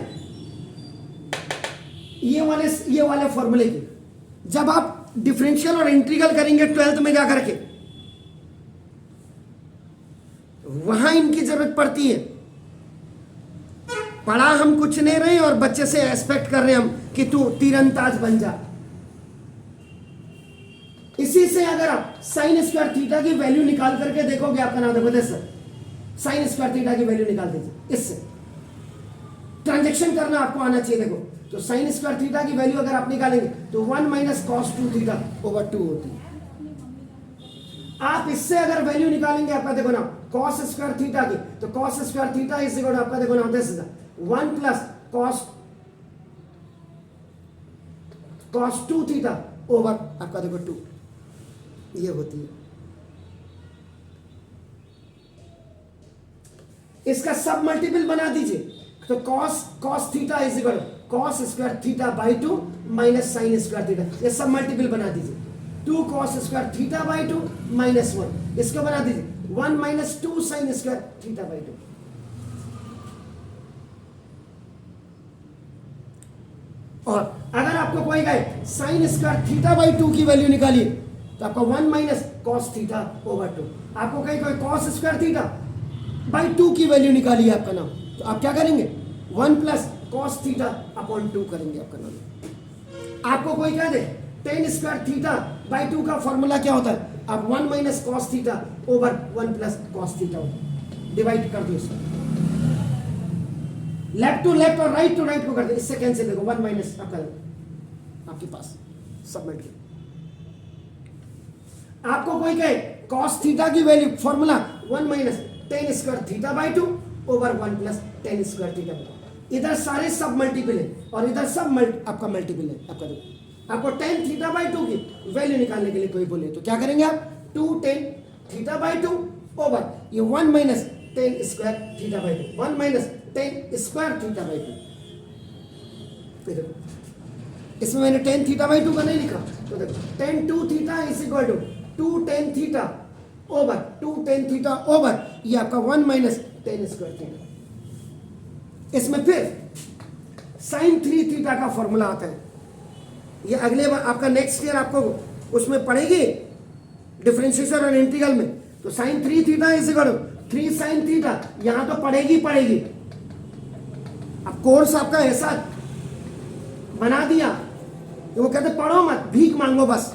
ये वाले फॉर्मूले की, जब आप डिफरेंशियल और इंटीग्रल करेंगे 12th में जाकर के, वहां इनकी जरूरत पड़ती है। पढ़ा हम कुछ नहीं रहे और बच्चे से एक्सपेक्ट कर रहे हैं हम कि तू तीरंदाज बन जा। इसी से अगर आप साइन स्क्वायर थीटा की वैल्यू निकाल करके देखोगे, आपका नाम देखो सर साइन स्क्वायर थीटा की वैल्यू निकाल दीजिए, इससे ट्रांजेक्शन करना आपको आना चाहिए। देखो तो साइन स्क्वायर थीटा की वैल्यू अगर आप निकालेंगे तो 1 माइनस cos 2 थीटा ओवर 2 होती है। आप इससे अगर वैल्यू निकालेंगे आपका देखो ना cos स्क्वायर थीटा की, तो cos square theta is equal आपका देखो ना 1 प्लस cos 2 थीटा ओवर आपका देखो 2, ये होती है। इसका सब मल्टीपल बना दीजिए, तो cos theta is equal cos square theta by 2 minus sine square theta, ये सब मल्टीपल बना दीजिए। 2 cos square theta by 2 minus 1, इसको बना दीजिए 1 minus 2 sine square theta by 2। और अगर आपको कोई कहे साइन स्क्वायर थीटा बाई 2 की वैल्यू निकालिए, तो आपका 1 माइनस cos थीटा ओवर 2। आपको कहीं कोई cos स्क्वायर थीटा बाई 2 की वैल्यू निकालिए आपका नाम, तो आप क्या करेंगे 1 प्लस cos थीटा अपॉन 2 करेंगे आपका नाम। आपको कोई कह दे tan स्क्वायर थीटा बाई 2 का फॉर्मूला क्या होता है, आप 1 minus cos theta over 1 plus cos theta होता है, डिवाइड कर दो इसको, लेफ्ट टू लेफ्ट और राइट टू राइट को कर दो, इससे कैंसिल देखो 1 माइनस आपके पास सबमिट। आपको कोई कहे cos थीटा की value formula 1 minus tan square theta by 2 over 1 plus tan square theta by 2। इधर सारे सब मल्टीपल है और इधर सब आपका मल्टीपल है। आपका देखो आपको tan थीटा बाई 2 की वैल्यू निकालने के लिए कोई बोले तो क्या करेंगे आप 2 tan थीटा बाई 2 ओवर ये 1 minus tan square theta by 2, 1 minus tan square theta by 2। फिर देखो इसमें मैंने tan थीटा बाई 2 का नहीं लिखा, तो देखो tan 2 theta is equal to 2 tan theta over 2 tan theta over ये आपका 1 माइनस tan स्क्वायर थीटा। इसमें फिर साइन 3 थीटा का फॉर्मूला आता है, ये अगले बार आपका नेक्स्ट ईयर आपको उसमें पढ़ेगी डिफरेंशिएशन और इंटीग्रल में, तो sine 3 theta is equal to 3 sine theta, यहां तो पढ़ेगी। अब कोर्स आपका ऐसा बना दिया तो वो कहते पढ़ो मत, भीख मांगो बस।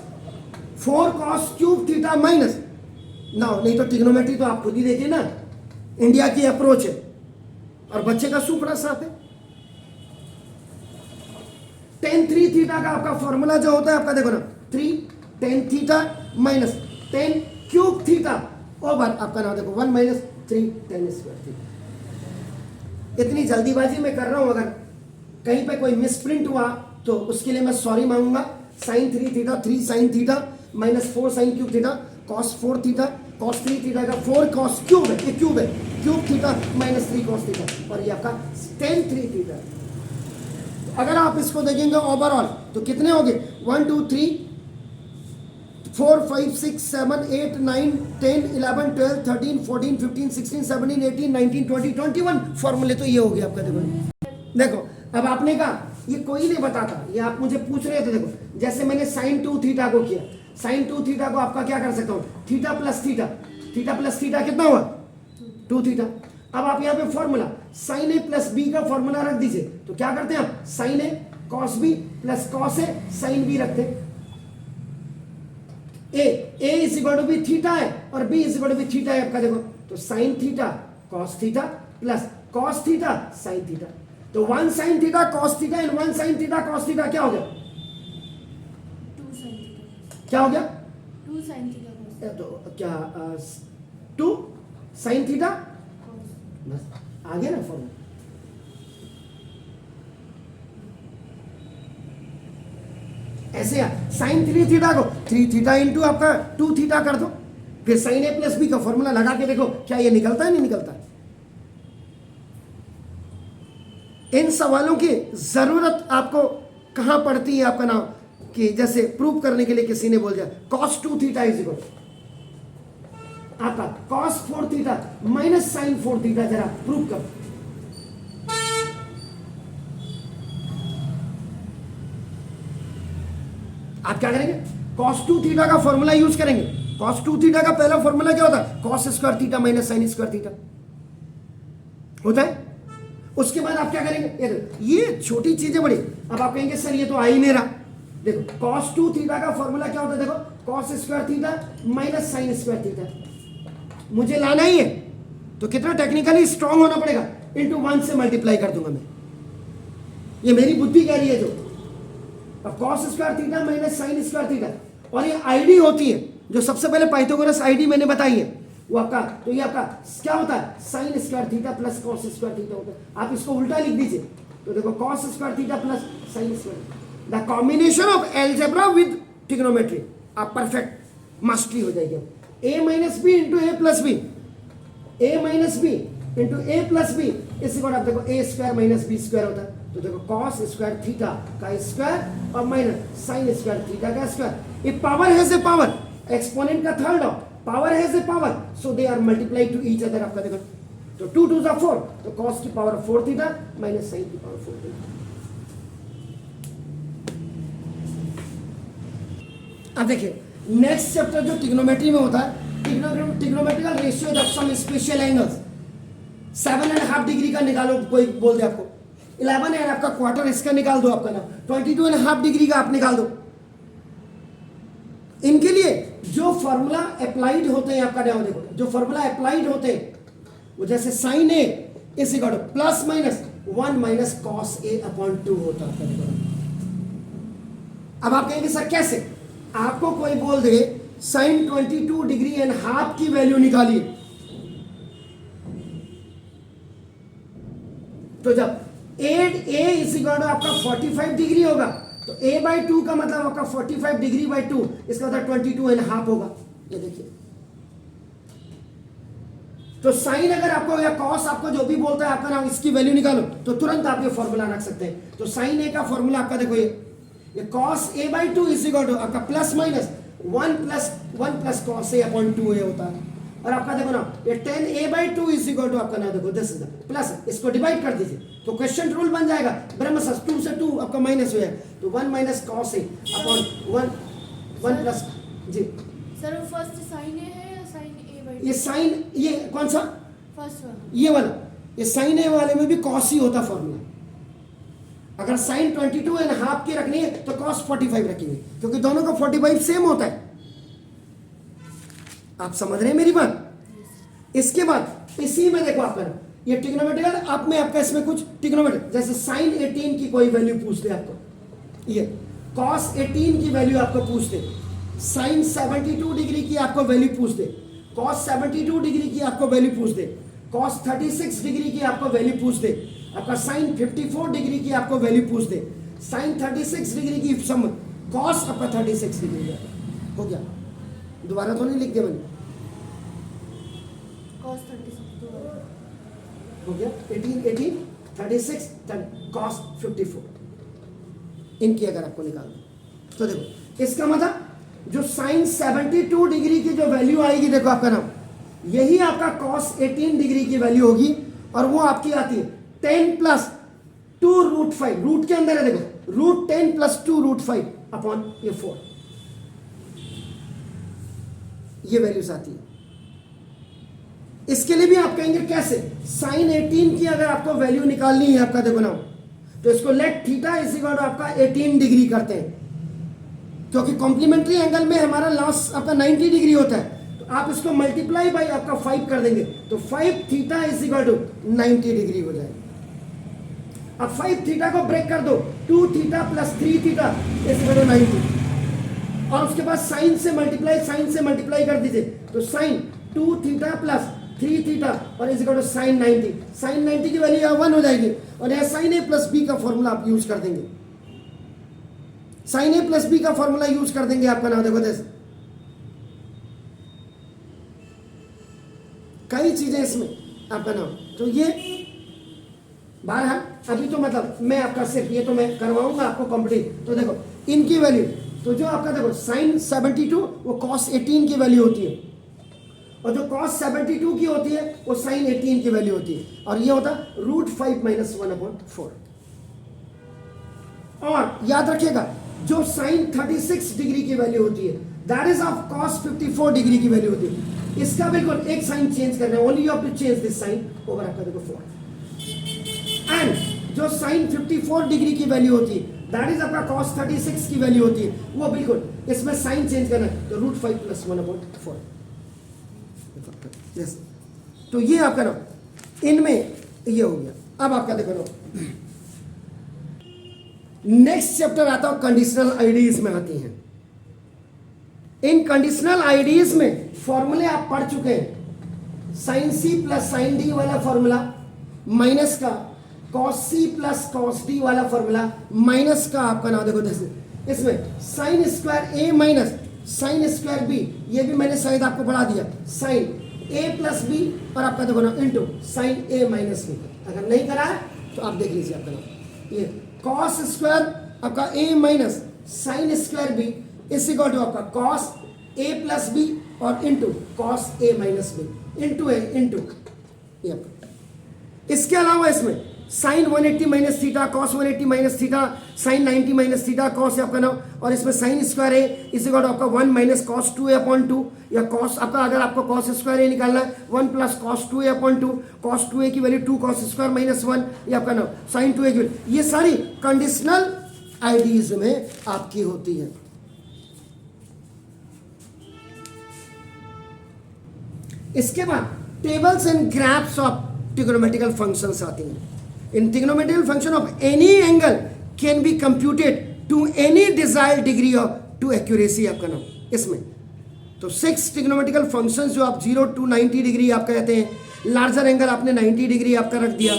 4 cos क्यूब थीटा माइनस ना, नहीं तो ट्रिग्नोमेट्री तो आप खुद ही देखिए ना, इंडिया की अप्रोच है और बच्चे का सुपड़ा साफ है। टेन थ्री थीटा का आपका फॉर्मूला जो होता है आपका देखो ना, 3 tan theta minus 10 cube theta over आपका ना देखो 1 माइनस 3 टेन स्क्वायर थीटा। इतनी जल्दीबाजी में कर रहा हूं, अगर कहीं पे कोई मिसप्रिंट हुआ तो उसके लिए मैं सॉरी मांगूंगा। Sine 3 theta 3 sine theta minus 4 sine cube theta cos 4 theta cos 3 theta का 4 कॉस क्यूब है, ये क्यूब है, cube theta minus 3 cos theta और ये आपका टेन 3 थीटा। अगर आप इसको देखेंगे ओवरऑल तो कितने हो गए 1 2 3 4 5 6 7 8 9 10 11 12 13 14 15 16 17 18 19 20 21 फॉर्मूले तो ये हो गया आपका। देखो अब आपने कहा ये कोई नहीं बताता, ये आप मुझे पूछ रहे थे। देखो जैसे मैंने साइन 2 थीटा को किया, साइन 2 थीटा को आपका क्या कर सकता हूँ, थीटा प्लस थीटा कितना हुआ 2 थीटा। अब आप यहाँ पे formula sine A plus B का फॉर्मूला रख दीजिए, तो क्या करते हैं आप sine A cos B plus cos A sine B रखते हैं। A is equal to B theta है और B is equal to B theta है आपका। देखो तो sine theta cos theta plus cos theta sine theta, तो 1 sine theta cos theta and 1 sine theta cos theta क्या हो गया 2 sin थीटा, क्या हो गया 2 sin थीटा cos तो क्या 2 साइन थीटा cos। बस आ गया ना फॉर्मूला। ऐसे साइन 3 थीटा को 3 थीटा इंटू आपका 2 थीटा कर दो, फिर साइन ए प्लस बी का फॉर्मूला लगा के देखो क्या ये निकलता है नहीं निकलता है। इन सवालों की जरूरत आपको कहां पड़ती है आपका नाम कि जैसे प्रूव करने के लिए किसी ने बोल दिया cos 2 थीटा इज इक्वल आपका cos 4 theta minus sine 4 theta, जरा प्रूव कर। आप क्या करेंगे cos 2 थीटा का फॉर्मूला यूज करेंगे। cos 2 थीटा का पहला फॉर्मूला क्या होता है cos square theta minus sine square theta होता है। उसके बाद आप क्या करेंगे, ये छोटी चीजें बड़ी। अब आप कहेंगे सर ये तो आ ही नहीं रहा। देखो cos 2 थीटा का फॉर्मूला क्या होता है, देखो cos square theta minus sine square theta मुझे लाना ही है, तो कितना टेक्निकली स्ट्रांग होना पड़ेगा, इंटू 1 से मल्टीप्लाई कर दूंगा मैं। ये मेरी बुद्धि कह रही है जो। अब cos square theta minus sine square theta, और ये आईडी होती है जो सबसे पहले पाइथागोरस आईडी मैंने बताई है वो आपका, तो ये आपका क्या होता है sign square theta plus cos square theta होता है। आप इसको उल्टा लिख दीजिए, तो देखो cos square theta plus sine square, the combination of algebra with trigonometry, आप परफेक्ट मास्टरी हो जाएगी। ए माइनस बी इंटू ए प्लस बी, ए माइनस बी इंटू ए प्लस बी इसी को आप देखो ए स्क्वायर माइनस बी स्क्वायर होता है, तो देखो कॉस स्क्वायर थीटा का स्क्वायर और माइनस साइन स्क्वायर थीटा का square. A power has a power, exponent का third of power has a power, so they are multiply to each other. आपका देखो तो 2 2 4, तो cos की पावर 4 थीटा माइनस साइन की पावर 4 थीटा। अब देखिए नेक्स्ट चैप्टर जो ट्रिग्नोमेट्री में होता है, trigonometrical ratio of some special angles. 7.5 degree का निकालो, कोई बोल दे आपको 11 है आपका क्वार्टर, इसका निकाल दो आपका ना 22.5 डिग्री का आप निकाल दो। इनके लिए जो फॉर्मूला अप्लाइड होते हैं आपका नाम देखो, जो फॉर्मूला अप्लाइड होते हैं वो जैसे sine A is equal to plus minus 1 minus cos A upon 2 होता है। अब आप कहेंगे सर कैसे, आपको कोई बोल दे साइन 22 डिग्री एंड हाफ की वैल्यू निकालिए, तो जब ए इज इक्वल टू आपका 45 डिग्री होगा, तो a बाई 2 का मतलब आपका 45 डिग्री बाई 2, इसका मतलब 22.5 होगा। ये देखिए, तो साइन अगर आपको या कॉस आपको जो भी बोलता है आपका नाम, इसकी वैल्यू निकालो तो तुरंत आप ये फॉर्मूला रख सकते हैं। तो साइन ए का फॉर्मूला आपका देखो ये cos A by 2 is equal to आपका plus minus 1 plus cos A upon 2 ए होता है। और आपका देखो ना ये 10 a by 2 is equal to आपका ना देखो दिस इज प्लस, इसको डिवाइड कर दीजिए तो क्वेश्चन रूल बन जाएगा ब्रह्मशस्त्र 2 से 2 आपका माइनस हो जाएगा, तो 1 minus cos A upon 1 plus ji. Sir वो फर्स्ट साइन ए है या साइन ए बाई? ये साइन, ये कौन सा फर्स्ट वाला, ये वाला, ये साइन ए वाले में भी कॉस ही होता फॉर्मूला। अगर साइन 22.5 की रखनी है तो कॉस 45 रखेंगे, क्योंकि दोनों का 45 सेम होता है। आप समझ रहे हैं मेरी बात। इसके बाद इसी में देखो आपका ये ट्रिग्नोमेट्रिकल, आप में आपका इसमें कुछ ट्रिग्नोमेट्रिक जैसे साइन 18 की कोई वैल्यू पूछ दे आपको, ये cos 18 की वैल्यू आपको पूछ दे, sin 72 डिग्री की आपको वैल्यू पूछ दे, cos 72 डिग्री की आपको वैल्यू पूछ दे, cos 36 डिग्री की आपको वैल्यू पूछ दे, आपका sin 54 डिग्री की आपको वैल्यू पूछ दे, sin 36 डिग्री की सम cos आपका 36 डिग्री हो गया। दोबारा तो नहीं लिख दिया मैंने, cos 36 तो हो गया 18 36 cos 54। इनकी अगर आपको निकालना तो देखो इसका मतलब जो sin 72 डिग्री की जो वैल्यू आएगी, देखो आपका नाम यही आपका cos 18 डिग्री की वैल्यू होगी, और वो आपकी आती है 10 प्लस 2 रूट 5, रूट के अंदर है देखो, रूट 10 प्लस 2 रूट 5 अपॉन ये 4, ये वैल्यूज आती है। इसके लिए भी आप कहेंगे कैसे, sin 18 की अगर आपको वैल्यू निकालनी है आपका, देखो ना, तो इसको let theta is equal to आपका 18 डिग्री करते हैं, क्योंकि कॉम्प्लीमेंट्री एंगल में हमारा लॉस आपका 90 डिग्री होता है, तो आप इसको मल्टीप्लाई बाई आपका 5 कर देंगे, तो 5 theta is equal to 90 degree हो जाएगा। अब 5 थीटा को ब्रेक कर दो, 2 theta plus 3 theta is equal to 90, और उसके बाद साइन से मल्टीप्लाई कर दीजिए, तो साइन 2 थीटा प्लस 3 थीटा और is equal to sine 90, sine 90 की वैल्यू यहाँ 1 हो जाएगी, और यहाँ साइन ए प्लस बी का फॉर्मूला आप यूज कर देंगे, साइन ए प्लस बी का फॉर्मूला यूज कर देंगे आपका नाम, देखो जैसे कई चीजें इसमें आपका नाम, तो ये बारह अभी तो मतलब मैं आपका सिर्फ ये तो मैं करवाऊंगा आपको कंप्लीट, तो देखो इनकी वैल्यू, तो जो आपका देखो साइन 72 वो cos 18 की वैल्यू होती है, और जो cos 72 की होती है वो साइन 18 की वैल्यू होती है, और ये होता है रूट 5 माइनस 1/4। और याद रखिएगा जो साइन 36 डिग्री की वैल्यू होती है that is of cos 54 degree की वैल्यू होती है, इसका बिल्कुल एक साइन चेंज करना है, only you have to change this sine over आपका देखो 4, एंड जो साइन 54 डिग्री की वैल्यू होती है दैट इज आपका cos 36 की वैल्यू होती है, वो बिल्कुल इसमें साइन चेंज करना है, तो रूट 5 प्लस 1/4। यस, तो ये आपका ना इनमें ये हो गया। अब आपका देखो ना नेक्स्ट चैप्टर आता है कंडीशनल आईडीज में आती हैं। इन कंडीशनल आईडीज में फॉर्मूले आप पढ़ चुके हैं, sine C plus sine D वाला फॉर्मूला, माइनस का cos C plus cos D वाला फॉर्मूला, माइनस का आपका ना देखो जैसे इसमें sine square A minus sine square B, ये भी मैंने शायद आपको पढ़ा दिया, साइन ए प्लस बी और आपका देखो ना into sine A minus B. अगर नहीं करा है तो आप देख लीजिए आपका ना ये cos स्क्वायर आपका A minus sine square B is equal to आपका cos ए प्लस बी और into cos A minus B into A into, इसके अलावा इसमें sine 180 minus theta, cos 180 minus theta, sine 90 minus theta, cos है आपका नाम, और इसमें साइन स्क्वायर है इस इक्वल टू आपका 1 माइनस cos 2a अपॉन 2, या cos आपका अगर आपको cos स्क्वायर ए निकालना है 1 plus cos 2a upon 2, cos 2a की वैल्यू 2 cos स्क्वायर माइनस 1, ये आपका नाम साइन 2a की वैल्यू, ये सारी कंडीशनल आईडीज में आपकी होती है। इसके बाद tables and graphs of trigonometrical functions आती हैं। In trigonometrical function of any angle can be computed to any desired degree of to accuracy आपका नाम इसमें। तो 6 ट्रिग्नोमेट्रिकल फंक्शंस जो आप 0 to 90 डिग्री आप कहते हैं, लार्जर एंगल आपने 90 डिग्री आपका रख दिया,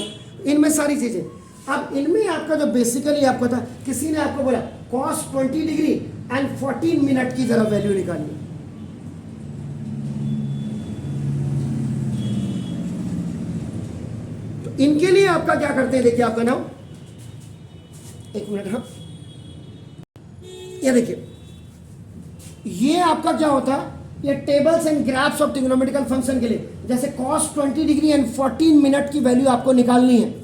इनमें सारी चीजें। अब इनमें आपका जो बेसिकली आपको था, किसी ने आपको बोला cos 20 डिग्री एंड 14 मिनट की जरा वैल्यू निकालिए, इनके लिए आपका क्या करते हैं, देखिए आपका नाम एक मिनट, हाँ ये देखिए ये आपका क्या होता है, ये tables and graphs of trigonometrical function के लिए, जैसे cos 20 डिग्री एंड 14 मिनट की वैल्यू आपको निकालनी है,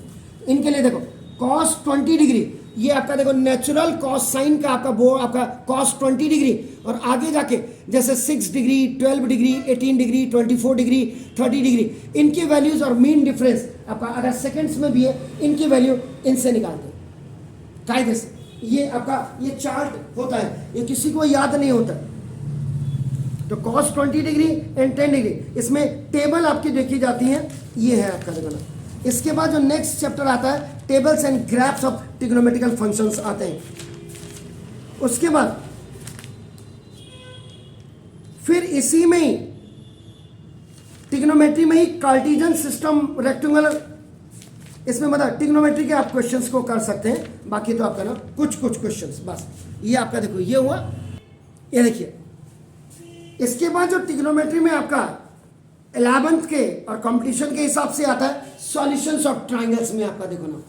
इनके लिए देखो cos 20 डिग्री ये आपका देखो नेचुरल cos साइन का आपका वो आपका cos 20 डिग्री, और आगे जाके जैसे 6 degree 12 degree 18 degree 24 degree 30 degree, इनकी वैल्यूज और मीन डिफरेंस आपका अगर सेकंड्स में भी है, इनकी वैल्यू इनसे निकालते हैं कायदे से। ये आपका ये चार्ट होता है, ये किसी को याद नहीं होता। तो cos 20 डिग्री एंड 10 डिग्री इसमें टेबल आपकी देखी जाती है, ये है आपका देखो ना। इसके बाद जो नेक्स्ट चैप्टर आता है tables and graphs of trigonometrical functions आते हैं। उसके बाद फिर इसी में ही ट्रिग्नोमेट्री में ही कार्टेशियन सिस्टम रेक्टेंगुलर, इसमें मतलब ट्रिग्नोमेट्री के आप क्वेश्चंस को कर सकते हैं, बाकी तो आपका ना कुछ क्वेश्चंस बस। ये आपका देखो ये हुआ, ये देखिए। इसके बाद जो ट्रिग्नोमेट्री में आपका 11th के और कंपटीशन के हिसाब से आता है सॉल्यूशंस ऑफ ट्राइंगल्स में आपका देखो ना,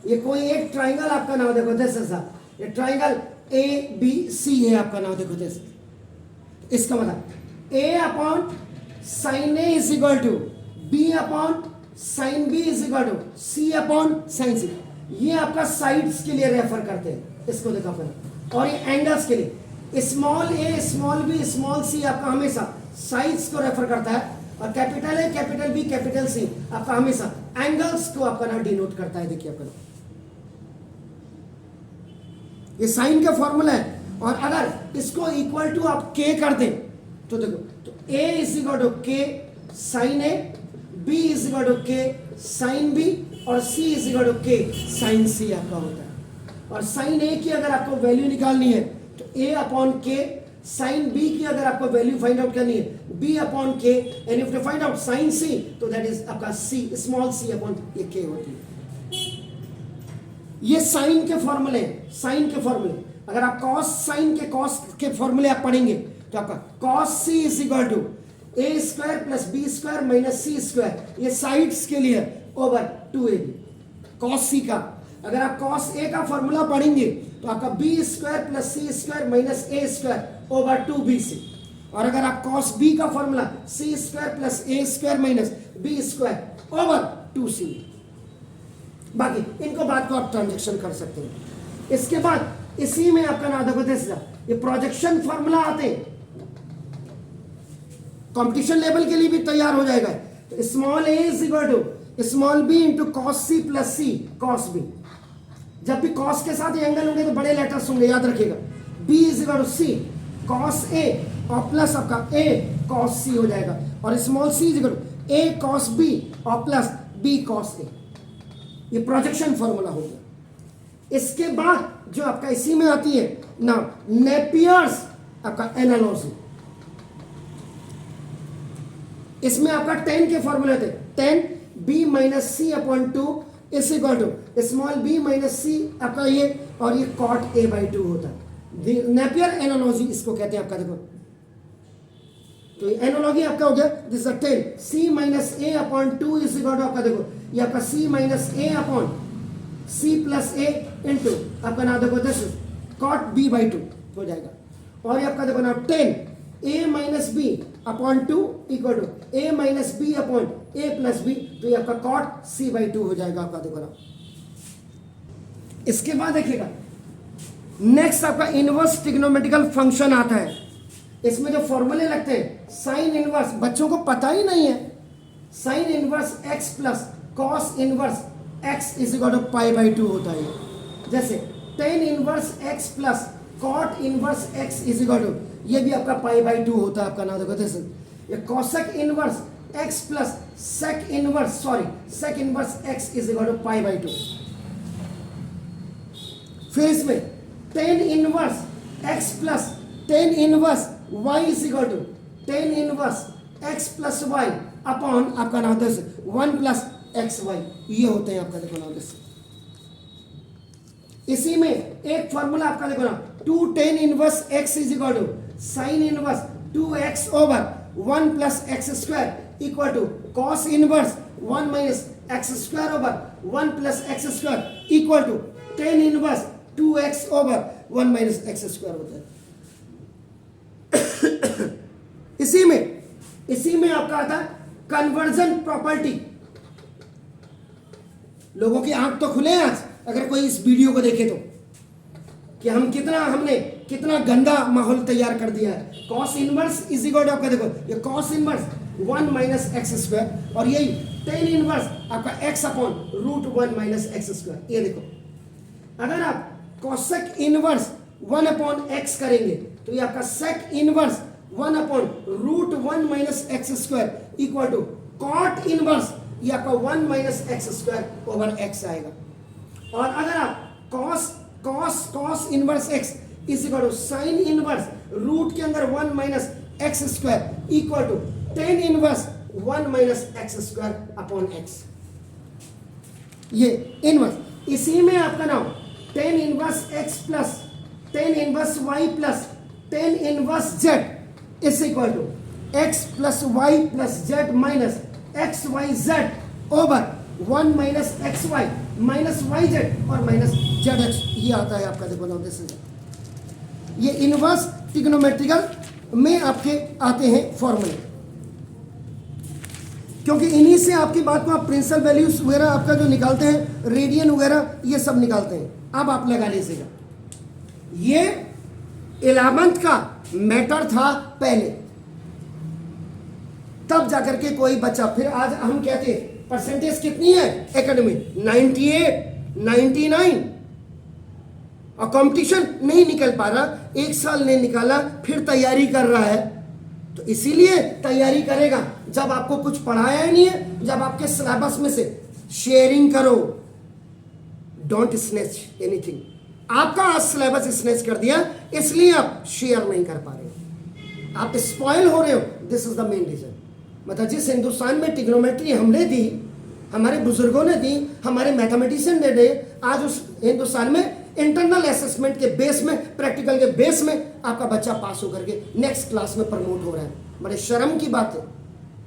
ये कोई एक ट्राइंगल आपका नाम देखो जैसे सा, ये ट्राइंगल ABC है आपका नाम देखो जैसे, इसका मतलब A upon sine A is equal to B upon sine B is equal to C upon sine C। ये आपका साइड्स के लिए रेफर करते हैं, इसको देखा अपने। और ये एंगल्स के लिए small a small b small c आपका हमेशा साइड्स को रेफर करता है, और capital A capital B capital C आपका हमेशा एंगल्स को आपका ना डिनोट करता है। देखिए आपका ये साइन का फॉर्मूला है, और अगर इसको इक्वल टू आप k कर दें तो देखो, तो a is equal to k sine A, b is equal to k sine B और c is equal to k sine C आपका होता है। और साइन A की अगर आपको वैल्यू निकालनी है तो a upon k, sine B की अगर आपको वैल्यू फाइंड आउट करनी है b upon k, and if to find out sine C तो दैट इज आपका c स्मॉल c अपॉन ये k होती है। ये साइन के फॉर्मूले, साइन के फॉर्मूले। अगर आप कॉस साइन के कॉस के फॉर्मूले आप पढ़ेंगे तो आपका cos c is equal to a square plus b square minus c square, ये साइड्स के लिए ओवर 2ab कॉस c का। अगर आप कॉस a का फॉर्मूला पढ़ेंगे तो आपका b square plus c square minus a square over 2bc। और अगर आप कॉस b का formula c square plus a square minus b square over 2c। बाकी इनको बात को आप ट्रांजेक्शन कर सकते हैं। इसके बाद इसी में आपका ना देखो ये प्रोजेक्शन फॉर्मूला आते हैं, कंपटीशन लेवल के लिए भी तैयार हो जाएगा। तो small a is equal to small b into cos c plus c cos b। जब भी कॉस के साथ ये एंगल होंगे तो बड़े लेटर्स होंगे, याद रखिएगा। b is equal to c cos a और प्लस आपका a कॉस c हो जाएगा, और small c is equal to a cos b और प्लस b कॉस a। ये प्रोजेक्शन फॉर्मूला हो गया। इसके बाद जो आपका इसी में आती है ना नेपियर्स आपका एनालॉजी, इसमें आपका टेन के फॉर्मूले थे, tan b minus C upon 2 is equal to small b minus C आपका ये, और ये कॉट a बाई 2 होता है। नेपियर एनालॉजी इसको कहते हैं आपका। देखो तो एनालॉजी आपका हो गया, this is 10 c minus a upon 2 is equal to आपका देखो ये आपका c minus a upon c plus a into आपका ना देखो दिस कॉट b बाई 2 हो जाएगा। और ये आपका देखो ना 10 a minus b upon 2 equal to a minus b upon a plus b, तो ये आपका कॉट c बाई 2 हो जाएगा आपका देखो ना। इसके बाद देखिएगा नेक्स्ट आपका इनवर्स ट्रिग्नोमेट्रिकल फंक्शन आता है। इसमें जो फॉर्मूले लगते हैं साइन इनवर्स, बच्चों को पता ही नहीं है, sine inverse x plus cos inverse x is equal to pi by 2 होता है। जैसे tan inverse x plus cot inverse x is equal to, ये भी आपका पाई बाई 2 होता है आपका ना देखो जैसे ये cosec inverse x plus sec inverse sec inverse x is equal to pi by 2। फिर इसमें tan inverse x plus tan inverse y is equal to tan inverse x plus y upon आपका नाम दस 1 प्लस एक्स वाई, ये होते हैं आपका देखो नाम दस। इसी में एक फॉर्मूला आपका देखो ना 2 tan inverse x is equal to sine inverse 2x over 1 plus x square equal to cos inverse 1 minus x square over 1 plus x square equal to tan inverse 2x over 1 minus x square होता है। इसी में आपका आता है conversion property. लोगों की आंख तो खुले आज अगर कोई इस वीडियो को देखे तो, कि हमने कितना गंदा माहौल तैयार कर दिया है। Cos inverse is equal to आपका देखो ये cos inverse 1 minus x square, और यही टेन इनवर्स आपका x upon root 1 minus x square. ये देखो अगर आप कॉसेक इनवर्स 1 अपॉन x करेंगे तो ये आपका sec inverse 1 upon root 1 minus x square equal to cot inverse ये आपका 1 minus x square over x आएगा। और अगर आप cos inverse x is equal to sine inverse root के अंदर 1 minus x square equal to tan inverse 1 minus x square upon x. ये inverse, इसी में आपका नाम tan inverse x plus tan inverse y plus tan inverse Z is equal to x plus y plus z minus x y z over 1 minus x y minus y z और minus z x. ये आता है आपका, देखो now this is, ये inverse trigonometrical में आपके आते हैं फॉर्मूले, क्योंकि इन्हीं से आपकी बात को आप प्रिंसिपल वैल्यूज वगैरह आपका जो निकालते हैं, रेडियन वगैरह ये सब निकालते हैं। अब आप लगा लीजिएगा, ये 11th का मैटर था पहले, तब जाकर के कोई बच्चा, फिर आज हम कहते हैं परसेंटेज कितनी है एकेडमी 98, 99, और कंपटीशन नहीं निकल पा रहा, एक साल नहीं निकाला, फिर तैयारी कर रहा है। तो इसीलिए तैयारी करेगा जब आपको कुछ पढ़ाया ही नहीं है, जब आपके सिलेबस में से शेयरिंग करो, डोंट स्नैच एनीथिंग। आपका आज सिलेबस स्नैच कर दिया, इसलिए आप शेयर नहीं कर पा रहे हो, आप स्पॉइल हो रहे हो। This is the main reason. मतलब जिस हिंदुस्तान में ट्रिग्नोमेट्री हमने दी, हमारे बुजुर्गों ने दी, हमारे मैथमेटिशियन ने दी, आज उस हिंदुस्तान में इंटरनल असेसमेंट के बेस में, प्रैक्टिकल के बेस में आपका बच्चा पास होकर के नेक्स्ट क्लास में प्रमोट हो रहा है। बड़े शर्म की बात है।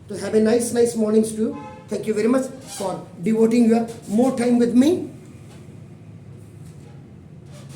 तो have a nice mornings to you. Thank you very much for devoting your more time with me.